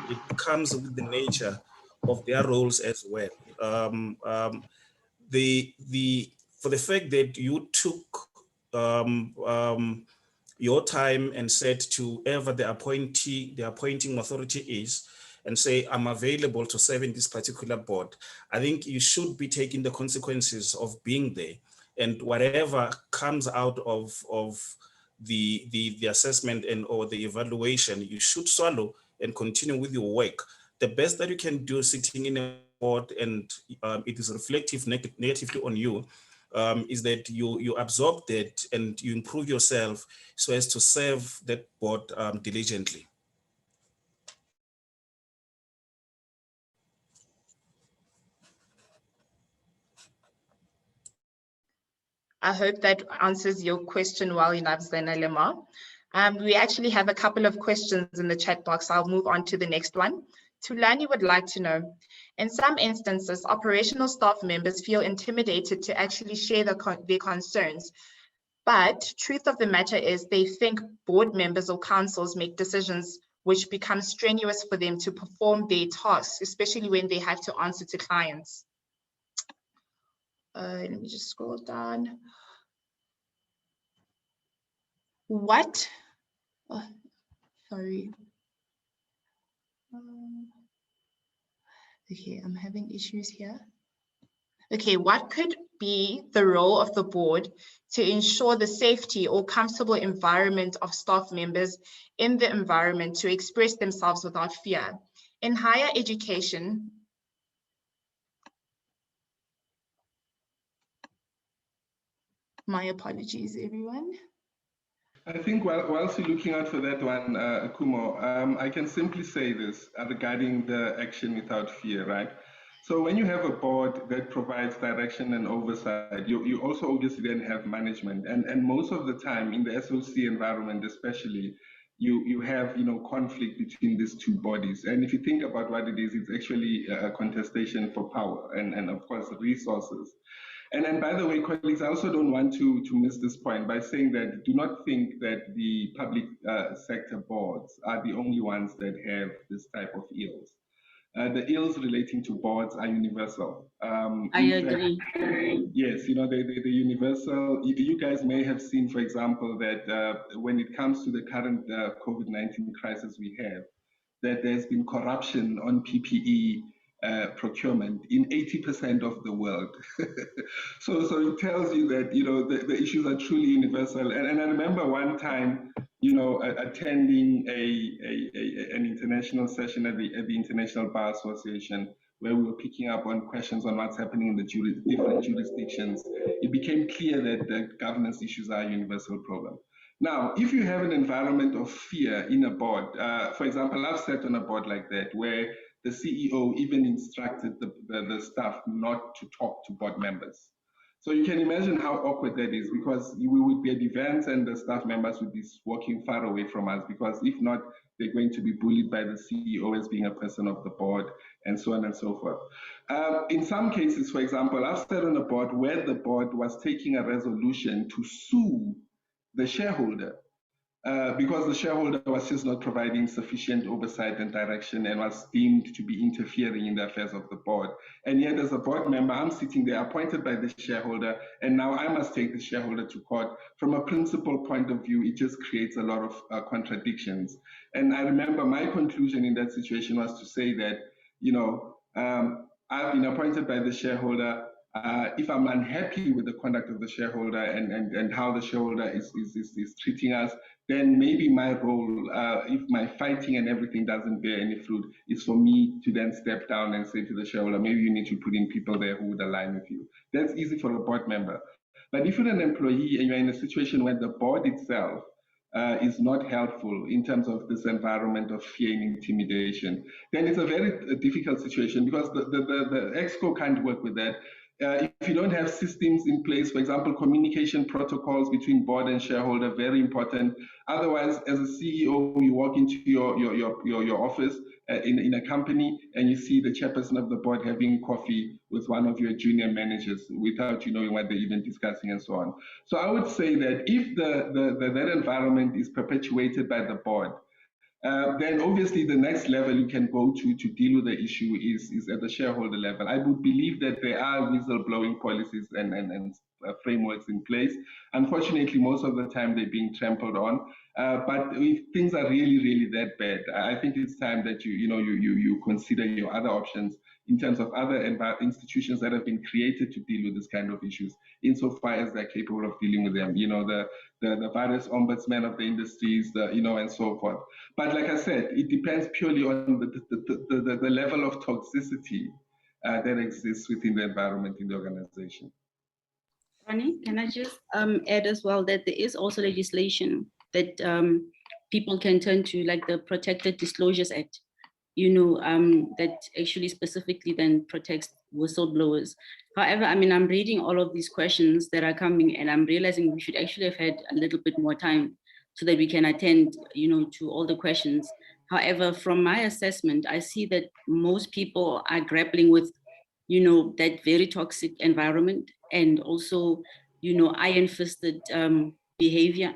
it comes with the nature of their roles as well. The for the fact that you took your time and said to whoever the appointing authority is, and say, I'm available to serve in this particular board, I think you should be taking the consequences of being there. And whatever comes out of the assessment and or the evaluation, you should swallow and continue with your work. The best that you can do sitting in a board and it is reflective negatively on you, is that you absorb that and you improve yourself so as to serve that board diligently. I hope that answers your question well enough, Zainalema. We actually have a couple of questions in the chat box. I'll move on to the next one. Tulani would like to know, in some instances, operational staff members feel intimidated to actually share their concerns. But truth of the matter is they think board members or councils make decisions which become strenuous for them to perform their tasks, especially when they have to answer to clients. Let me just scroll down. What? Oh, sorry. Okay, I'm having issues here. Okay, what could be the role of the board to ensure the safety or comfortable environment of staff members in the environment to express themselves without fear? In higher education, my apologies, everyone. I think whilst you're looking out for that one, Kumo, I can simply say this regarding the action without fear, right? So when you have a board that provides direction and oversight, you also obviously then have management. And most of the time in the SOC environment, especially, you have conflict between these two bodies. And if you think about what it is, it's actually a contestation for power and of course resources. And by the way, colleagues, I also don't want to miss this point by saying that do not think that the public sector boards are the only ones that have this type of ills. The ills relating to boards are universal. I agree. Yes, the universal. You guys may have seen, for example, that when it comes to the current COVID-19 crisis we have, that there's been corruption on PPE procurement in 80% of the world. so it tells you that the issues are truly universal. And I remember one time, attending an international session at the International Bar Association, where we were picking up on questions on what's happening in the different jurisdictions. It became clear that the governance issues are a universal problem. Now, if you have an environment of fear in a board, for example, I've sat on a board like that where the CEO even instructed the staff not to talk to board members. So you can imagine how awkward that is, because we would be at events and the staff members would be walking far away from us, because if not, they're going to be bullied by the CEO as being a person of the board, and so on and so forth. In some cases, for example, I've sat on a board where the board was taking a resolution to sue the shareholder because the shareholder was just not providing sufficient oversight and direction and was deemed to be interfering in the affairs of the board. And yet, as a board member, I'm sitting there appointed by the shareholder, and now I must take the shareholder to court. From a principal point of view, it just creates a lot of contradictions. And I remember my conclusion in that situation was to say that, I've been appointed by the shareholder. If I'm unhappy with the conduct of the shareholder and how the shareholder is treating us, then maybe my role, if my fighting and everything doesn't bear any fruit, is for me to then step down and say to the shareholder, maybe you need to put in people there who would align with you. That's easy for a board member. But if you're an employee and you're in a situation where the board itself is not helpful in terms of this environment of fear and intimidation, then it's a very difficult situation, because the ExCo can't work with that. If you don't have systems in place, for example, communication protocols between board and shareholder, very important. Otherwise, as a CEO, you walk into your office in a company and you see the chairperson of the board having coffee with one of your junior managers without you knowing what they're even discussing and so on. So I would say that if that environment is perpetuated by the board, then obviously the next level you can go to deal with the issue is at the shareholder level. I would believe that there are whistleblowing policies and frameworks in place. Unfortunately, most of the time they're being trampled on. But if things are really that bad, I think it's time that you consider your other options in terms of other institutions that have been created to deal with this kind of issues, insofar as they're capable of dealing with them. The various ombudsmen of the industries, and so forth. But like I said, it depends purely on the level of toxicity that exists within the environment in the organization. Ronnie, can I just add as well that there is also legislation that people can turn to, like the Protected Disclosures Act, that actually specifically then protects whistleblowers. However, I mean, I'm reading all of these questions that are coming, and I'm realizing we should actually have had a little bit more time so that we can attend, to all the questions. However, from my assessment, I see that most people are grappling with, that very toxic environment, and also, iron-fisted behavior.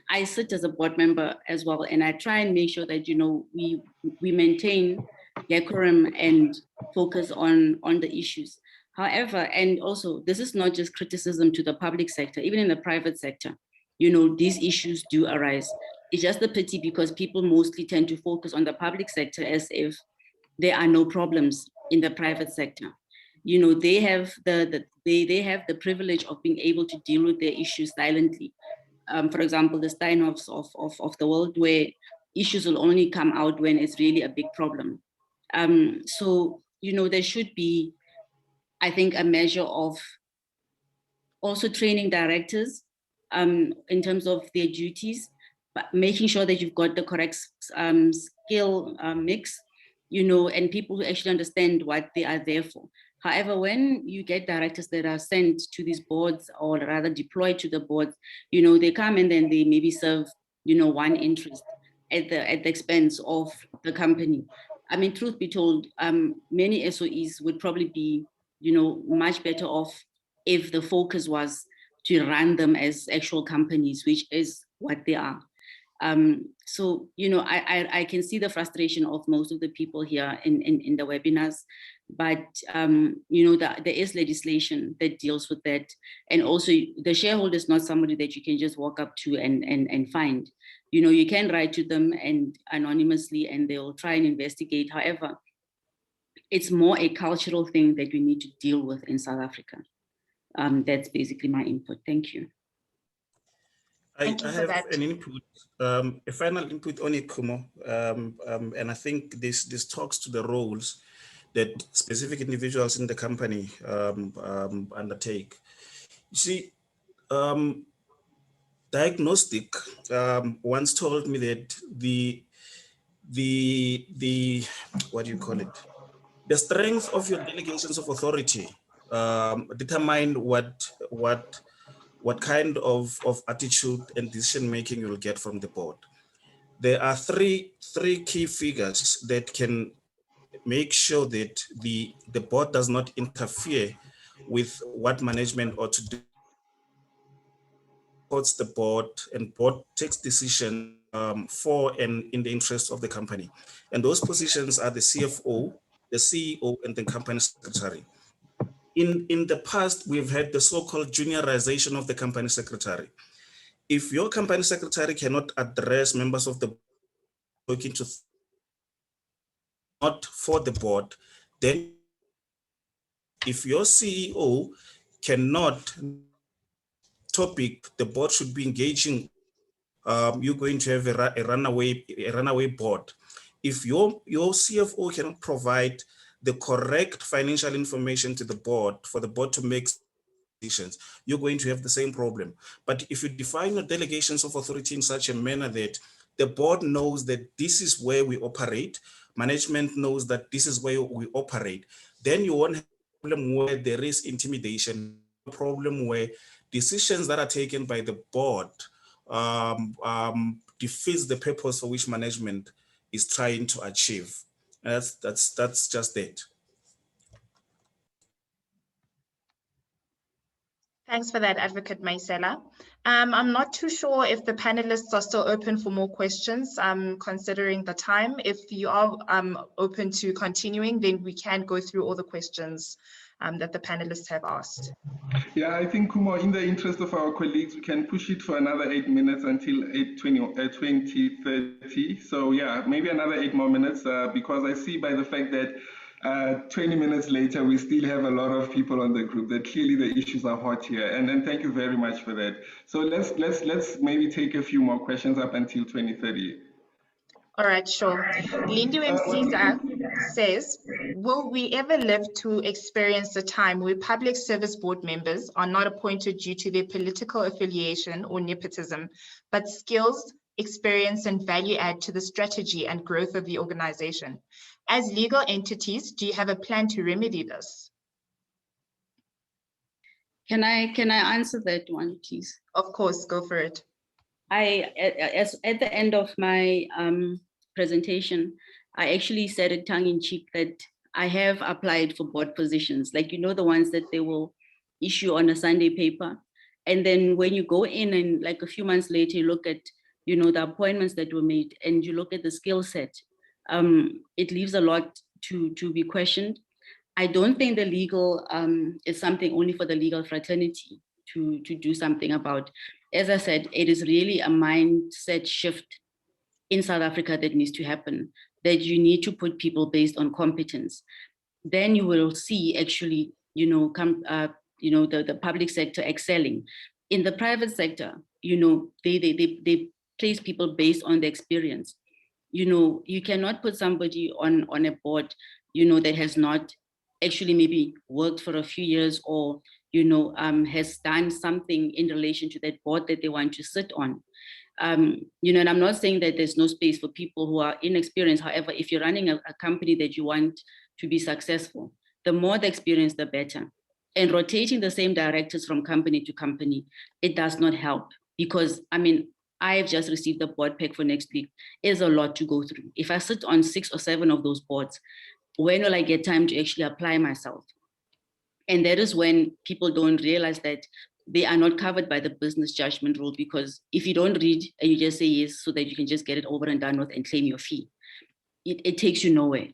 I sit as a board member as well, and I try and make sure that, we maintain decorum and focus on the issues. However, and also, this is not just criticism to the public sector, even in the private sector, these issues do arise. It's just a pity because people mostly tend to focus on the public sector as if there are no problems in the private sector. They have they have the privilege of being able to deal with their issues silently. For example, the Steinhoffs of the world, where issues will only come out when it's really a big problem. So, there should be, I think, a measure of also training directors in terms of their duties, but making sure that you've got the correct skill mix, and people who actually understand what they are there for. However, when you get directors that are sent to these boards, or rather deployed to the boards, they come and then they maybe serve, one interest at the expense of the company. I mean, truth be told, many SOEs would probably be, much better off if the focus was to run them as actual companies, which is what they are. So, I can see the frustration of most of the people here in the webinars, but, there is legislation that deals with that. And also the shareholder is not somebody that you can just walk up to and find. You can write to them and anonymously, and they'll try and investigate. However, it's more a cultural thing that we need to deal with in South Africa. That's basically my input. Thank you. I have an input, a final input on it, Kumo, and I think this talks to the roles that specific individuals in the company undertake. You see, Diagnostic once told me that the what do you call it? The strength of your delegations of authority determine what kind of attitude and decision making you'll get from the board. There are three key figures that can make sure that the board does not interfere with what management ought to do. Supports the board, and board takes decision for and in the interest of the company. And those positions are the CFO, the CEO, and the company secretary. In the past, we've had the so-called juniorization of the company secretary. If your company secretary cannot address members of the board talking to not for the board, then if your CEO cannot topic the board should be engaging, you're going to have a runaway board. If your CFO cannot provide the correct financial information to the board for the board to make decisions, decisions, you're going to have the same problem. But if you define your delegations of authority in such a manner that the board knows that this is where we operate, management knows that this is where we operate, then you won't have a problem where there is intimidation, a problem where decisions that are taken by the board defeats the purpose for which management is trying to achieve. That's just it. Thanks for that, Advocate Maisela. I'm not too sure if the panelists are still open for more questions, considering the time. If you are open to continuing, then we can go through all the questions that the panelists have asked. Yeah, I think, Kumo, in the interest of our colleagues, we can push it for another 8 minutes until 20:30. So yeah, maybe another 8 more minutes, because I see by the fact that 20 minutes later, we still have a lot of people on the group that clearly the issues are hot here. And thank you very much for that. So let's maybe take a few more questions up until 2030. All right, sure. Lindu Msiza says, will we ever live to experience a time where public service board members are not appointed due to their political affiliation or nepotism, but skills, experience, and value add to the strategy and growth of the organization? As legal entities, do you have a plan to remedy this? Can I answer that one, please? Of course, go for it. At the end of my presentation, I actually said it tongue in cheek that I have applied for board positions, like, you know, the ones that they will issue on a Sunday paper. And then when you go in and like a few months later, you look at, you know, the appointments that were made and you look at the skill set, it leaves a lot to be questioned. I don't think the legal is something only for the legal fraternity to do something about. As I said, it is really a mindset shift in South Africa that needs to happen, that you need to put people based on competence. Then you will see actually, you know, the public sector excelling. In the private sector, you know, they place people based on the experience. You know, you cannot put somebody on a board, you know, that has not actually maybe worked for a few years or, you know, has done something in relation to that board that they want to sit on. You know, and I'm not saying that there's no space for people who are inexperienced. However, if you're running a company that you want to be successful, the more the experience, the better. And rotating the same directors from company to company, it does not help, because, I mean, I've just received the board pack for next week. It's a lot to go through. If I sit on 6 or 7 of those boards, when will I get time to actually apply myself? And that is when people don't realize that they are not covered by the business judgment rule, because if you don't read and you just say yes so that you can just get it over and done with and claim your fee, it takes you nowhere.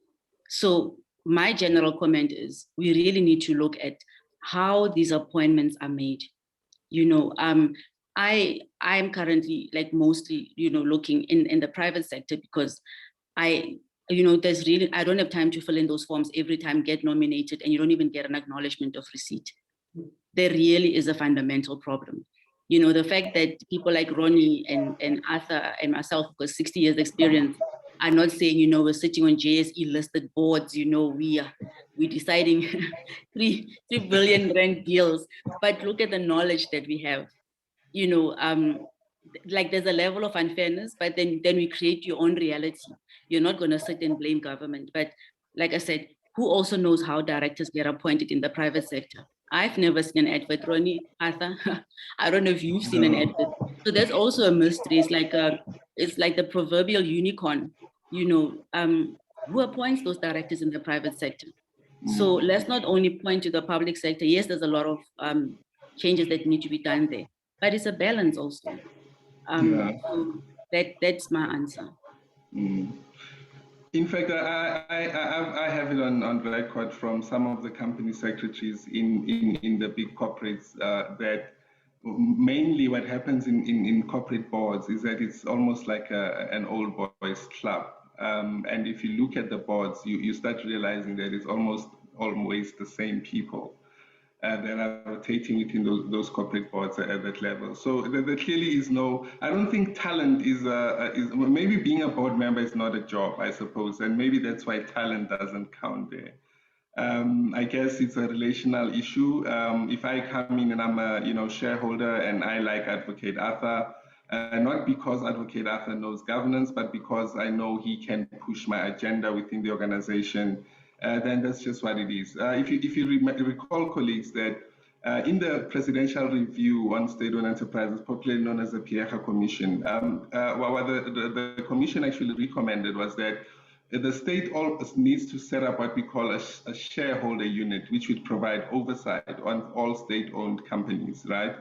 So my general comment is we really need to look at how these appointments are made. You know, I'm currently like mostly, you know, looking in the private sector, because you know, I don't have time to fill in those forms every time, get nominated, and you don't even get an acknowledgement of receipt. There really is a fundamental problem. You know, the fact that people like Ronnie and Arthur and myself, who got 60 years experience, are not saying, you know, we're sitting on JSE listed boards, you know, we're deciding 3 billion rand deals, but look at the knowledge that we have. You know, like there's a level of unfairness, but then we create your own reality. You're not going to sit and blame government. But like I said, who also knows how directors get appointed in the private sector? I've never seen an advert, Ronnie, Arthur. I don't know if you've seen an advert. So that's also a mystery. It's like the proverbial unicorn, you know, who appoints those directors in the private sector? So let's not only point to the public sector. Yes, there's a lot of changes that need to be done there, but it's a balance also. So that's my answer. In fact, I have it on record from some of the company secretaries in the big corporates that mainly what happens in corporate boards is that it's almost like an old boys club. And if you look at the boards, you start realizing that it's almost always the same people that are rotating within those corporate boards at that level. So there clearly is no, I don't think talent is maybe being a board member is not a job, I suppose, and maybe that's why talent doesn't count there. I guess it's a relational issue. If I come in and I'm a shareholder and I like Advocate Arthur, not because Advocate Arthur knows governance, but because I know he can push my agenda within the organization, then that's just what it is. If you recall, colleagues, that in the presidential review on state-owned enterprises, popularly known as the Piecha Commission, what the commission actually recommended was that the state needs to set up what we call a shareholder unit, which would provide oversight on all state-owned companies, right?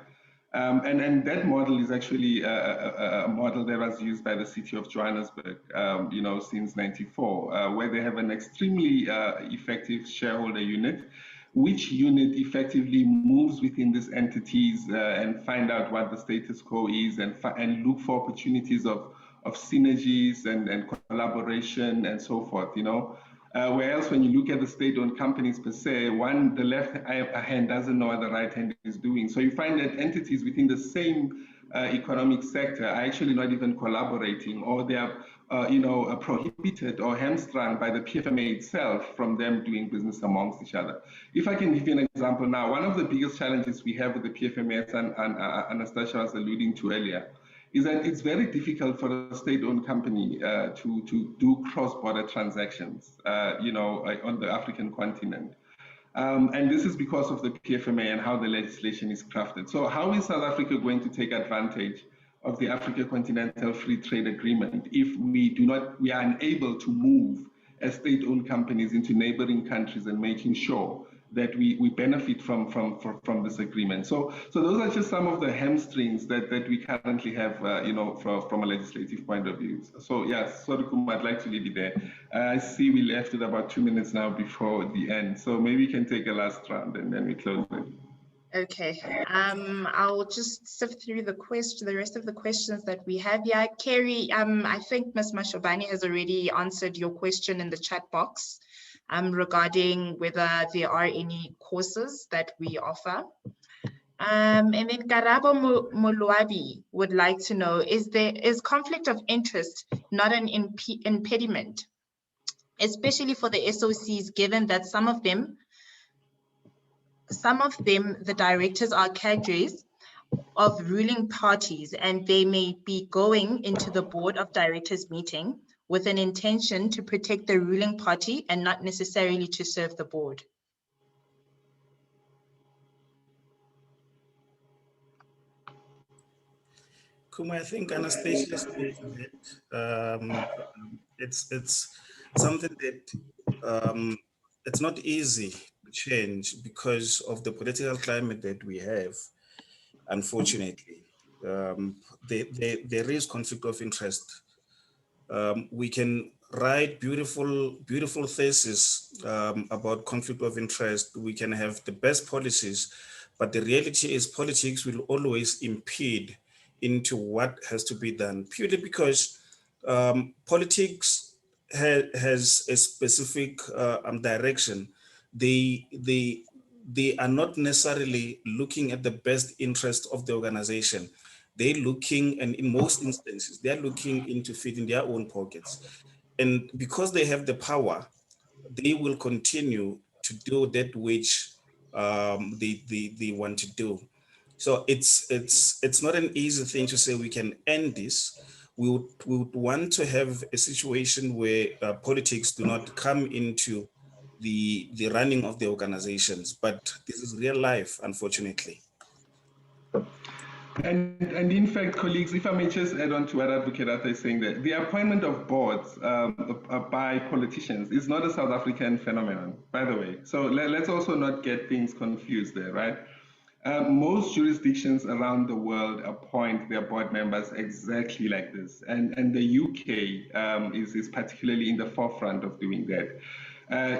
And that model is actually a model that was used by the city of Johannesburg, since '94, where they have an extremely effective shareholder unit, which unit effectively moves within these entities and find out what the status quo is and look for opportunities of synergies and collaboration and so forth, whereas when you look at the state-owned companies per se, the left hand doesn't know what the right hand is doing. So you find that entities within the same economic sector are actually not even collaborating, or they are prohibited or hamstrung by the PFMA itself from them doing business amongst each other. If I can give you an example now, one of the biggest challenges we have with the PFMA, as Anastasia was alluding to earlier, is that it's very difficult for a state-owned company to do cross-border transactions, on the African continent. And this is because of the PFMA and how the legislation is crafted. So how is South Africa going to take advantage of the Africa Continental Free Trade Agreement if we are unable to move as state-owned companies into neighboring countries and making sure that we benefit from this agreement? So those are just some of the hamstrings that we currently have, from a legislative point of view. So yes, sorry, Kuma, I'd like to leave it there. I see we left with about 2 minutes now before the end, so maybe we can take a last round and then we close it. Okay, I'll just sift through the rest of the questions that we have here. Kerry, I think Ms. Mashobani has already answered your question in the chat box regarding whether there are any courses that we offer. And then Karabo Moluabi would like to know, is conflict of interest not an impediment, especially for the SOCs, given that some of them, the directors are cadres of ruling parties, and they may be going into the board of directors meeting with an intention to protect the ruling party and not necessarily to serve the board? Kuma, I think Anastasia spoke to that. It's something that it's not easy to change because of the political climate that we have, unfortunately. There is conflict of interest. We can write beautiful theses about conflict of interest. We can have the best policies, but the reality is politics will always impede into what has to be done, purely because politics has a specific direction. They are not necessarily looking at the best interest of the organization. They're looking, and in most instances, they're looking into feeding their own pockets. And because they have the power, they will continue to do that which they want to do. So it's not an easy thing to say we can end this. We would want to have a situation where politics do not come into the running of the organizations, but this is real life, unfortunately. And in fact, colleagues, if I may just add on to what Advocate Arthur is saying, that the appointment of boards by politicians is not a South African phenomenon, by the way. So let's also not get things confused there, right? Most jurisdictions around the world appoint their board members exactly like this. And the UK is particularly in the forefront of doing that.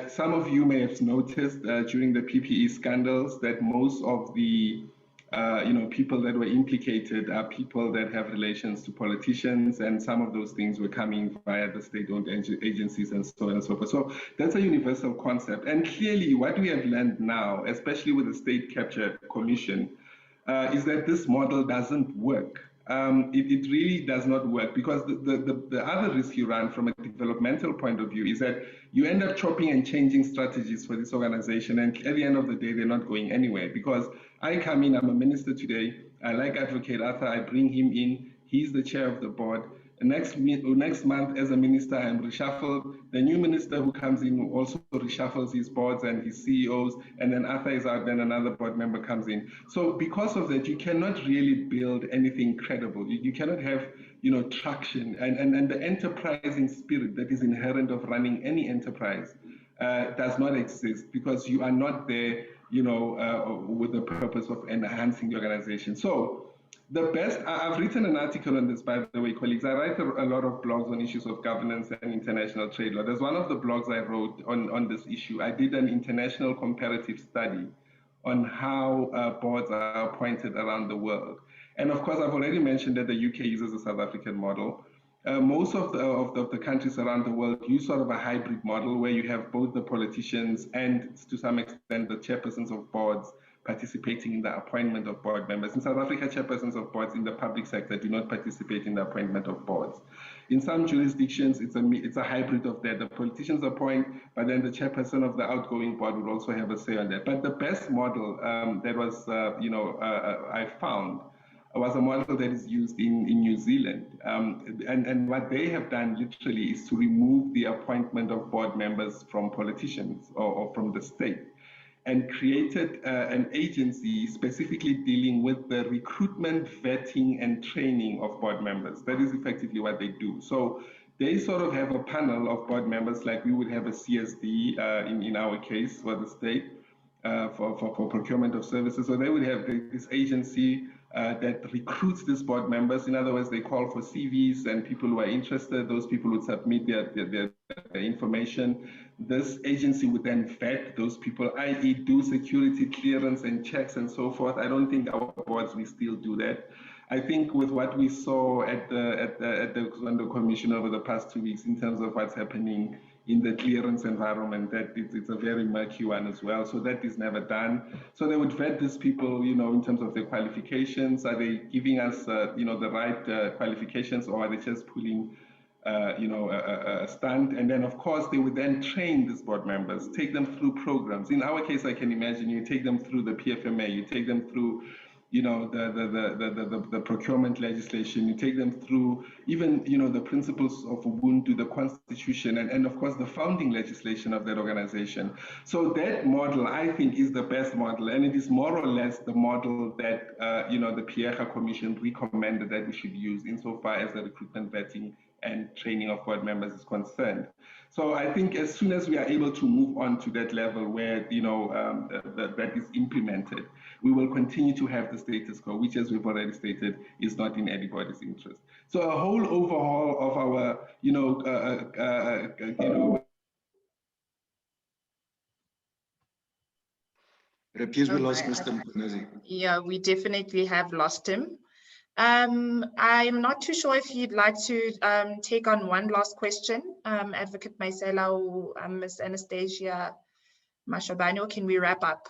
Some of you may have noticed during the PPE scandals that most of the people that were implicated are people that have relations to politicians, and some of those things were coming via the state-owned agencies and so on and so forth. So that's a universal concept. And clearly what we have learned now, especially with the State Capture Commission, is that this model doesn't work. it really does not work, because the other risk you run from a developmental point of view is that you end up chopping and changing strategies for this organization, and at the end of the day, they're not going anywhere. Because I come in, I'm a minister today, I like Advocate Arthur, I bring him in, he's the chair of the board. Next month, as a minister, I'm reshuffled. The new minister who comes in also reshuffles his boards and his CEOs, and then Arthur is out, then another board member comes in. So because of that, you cannot really build anything credible. You cannot have, traction and the enterprising spirit that is inherent of running any enterprise does not exist, because you are not there, with the purpose of enhancing the organization. So the best, I've written an article on this, by the way, colleagues. I write a lot of blogs on issues of governance and international trade law. There's one of the blogs I wrote on this issue. I did an international comparative study on how boards are appointed around the world. And of course, I've already mentioned that the UK uses a South African model. Most of the countries around the world use sort of a hybrid model where you have both the politicians and, to some extent, the chairpersons of boards participating in the appointment of board members. In South Africa, chairpersons of boards in the public sector do not participate in the appointment of boards. In some jurisdictions, it's a hybrid of that. The politicians appoint, but then the chairperson of the outgoing board would also have a say on that. But the best model that was, I found, was a model that is used in New Zealand. And what they have done literally is to remove the appointment of board members from politicians or from the state, and created an agency specifically dealing with the recruitment, vetting, and training of board members. That is effectively what they do. So they sort of have a panel of board members, like we would have a CSD in our case for the state for procurement of services. So they would have this agency that recruits these board members. In other words, they call for CVs, and people who are interested, those people would submit their information. This agency would then vet those people, i.e. do security clearance and checks and so forth. I don't think our boards will still do that. I think with what we saw at the Commission over the past 2 weeks in terms of what's happening in the clearance environment, that it's a very murky one as well. So that is never done. So they would vet these people, in terms of their qualifications. Are they giving us, the right qualifications, or are they just pulling, a stunt? And then, of course, they would then train these board members, take them through programs. In our case, I can imagine you take them through the PFMA, you take them through the procurement legislation, you take them through even, the principles of Ubuntu, the constitution, and of course the founding legislation of that organization. So that model, I think, is the best model, and it is more or less the model that, the Pierre Commission recommended that we should use insofar as the recruitment, vetting, and training of board members is concerned. So I think as soon as we are able to move on to that level where, that is implemented, we will continue to have the status quo, which, as we've already stated, is not in anybody's interest. So a whole overhaul of our, It appears we lost Mr. Mkhwanazi. Yeah, we definitely have lost him. I'm not too sure if you'd like to take on one last question, Advocate Maisela or Ms. Anastasia Mashobane, or can we wrap up?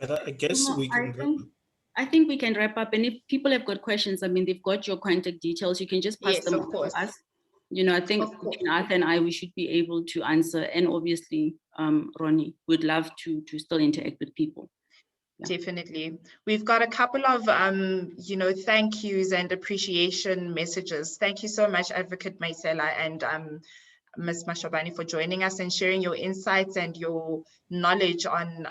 But I guess we can. I think we can wrap up. And if people have got questions, I mean, they've got your contact details. You can just pass them on to us. I think between Arthur and I, we should be able to answer. And obviously, Ronnie, we'd love to still interact with people. Yeah. Definitely. We've got a couple of, thank yous and appreciation messages. Thank you so much, Advocate Maisela and Ms. Mashobane, for joining us and sharing your insights and your knowledge on,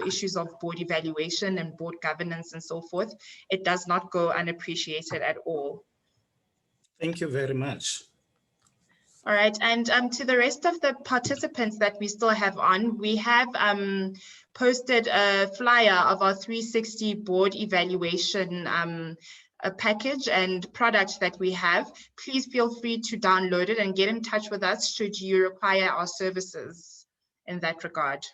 issues of board evaluation and board governance and so forth. It does not go unappreciated at all. Thank you very much. All right, and to the rest of the participants that we still have on, we have posted a flyer of our 360 board evaluation a package and product that we have. Please feel free to download it and get in touch with us should you require our services in that regard.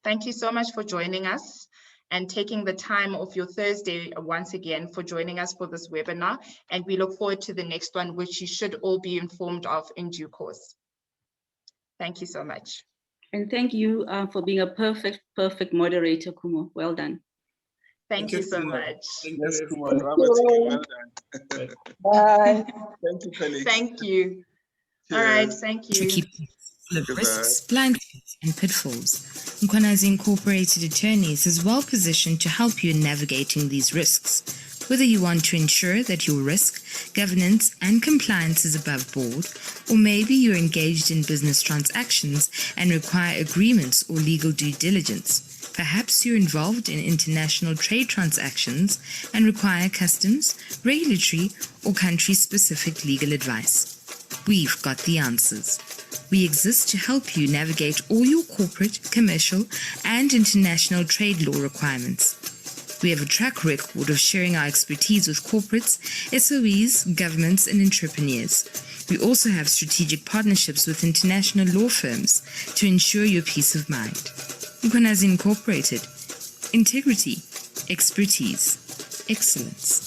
Thank you so much for joining us and taking the time off your Thursday once again for joining us for this webinar. And we look forward to the next one, which you should all be informed of in due course. Thank you so much. And thank you for being a perfect moderator, Kumo. Well done. Thank you so much. Yes, Kumar, bravo team, well done. Bye. Thank you, colleagues. Thank you. All right, Cheers. thank you. Tricky full of Goodbye. risks, blind spots, and pitfalls. Nkwazi Incorporated Attorneys is well positioned to help you in navigating these risks. Whether you want to ensure that your risk, governance, and compliance is above board, or maybe you're engaged in business transactions and require agreements or legal due diligence. Perhaps you're involved in international trade transactions and require customs, regulatory, or country-specific legal advice. We've got the answers. We exist to help you navigate all your corporate, commercial, and international trade law requirements. We have a track record of sharing our expertise with corporates, SOEs, governments, and entrepreneurs. We also have strategic partnerships with international law firms to ensure your peace of mind. Nkwazi Incorporated. Integrity, expertise, excellence.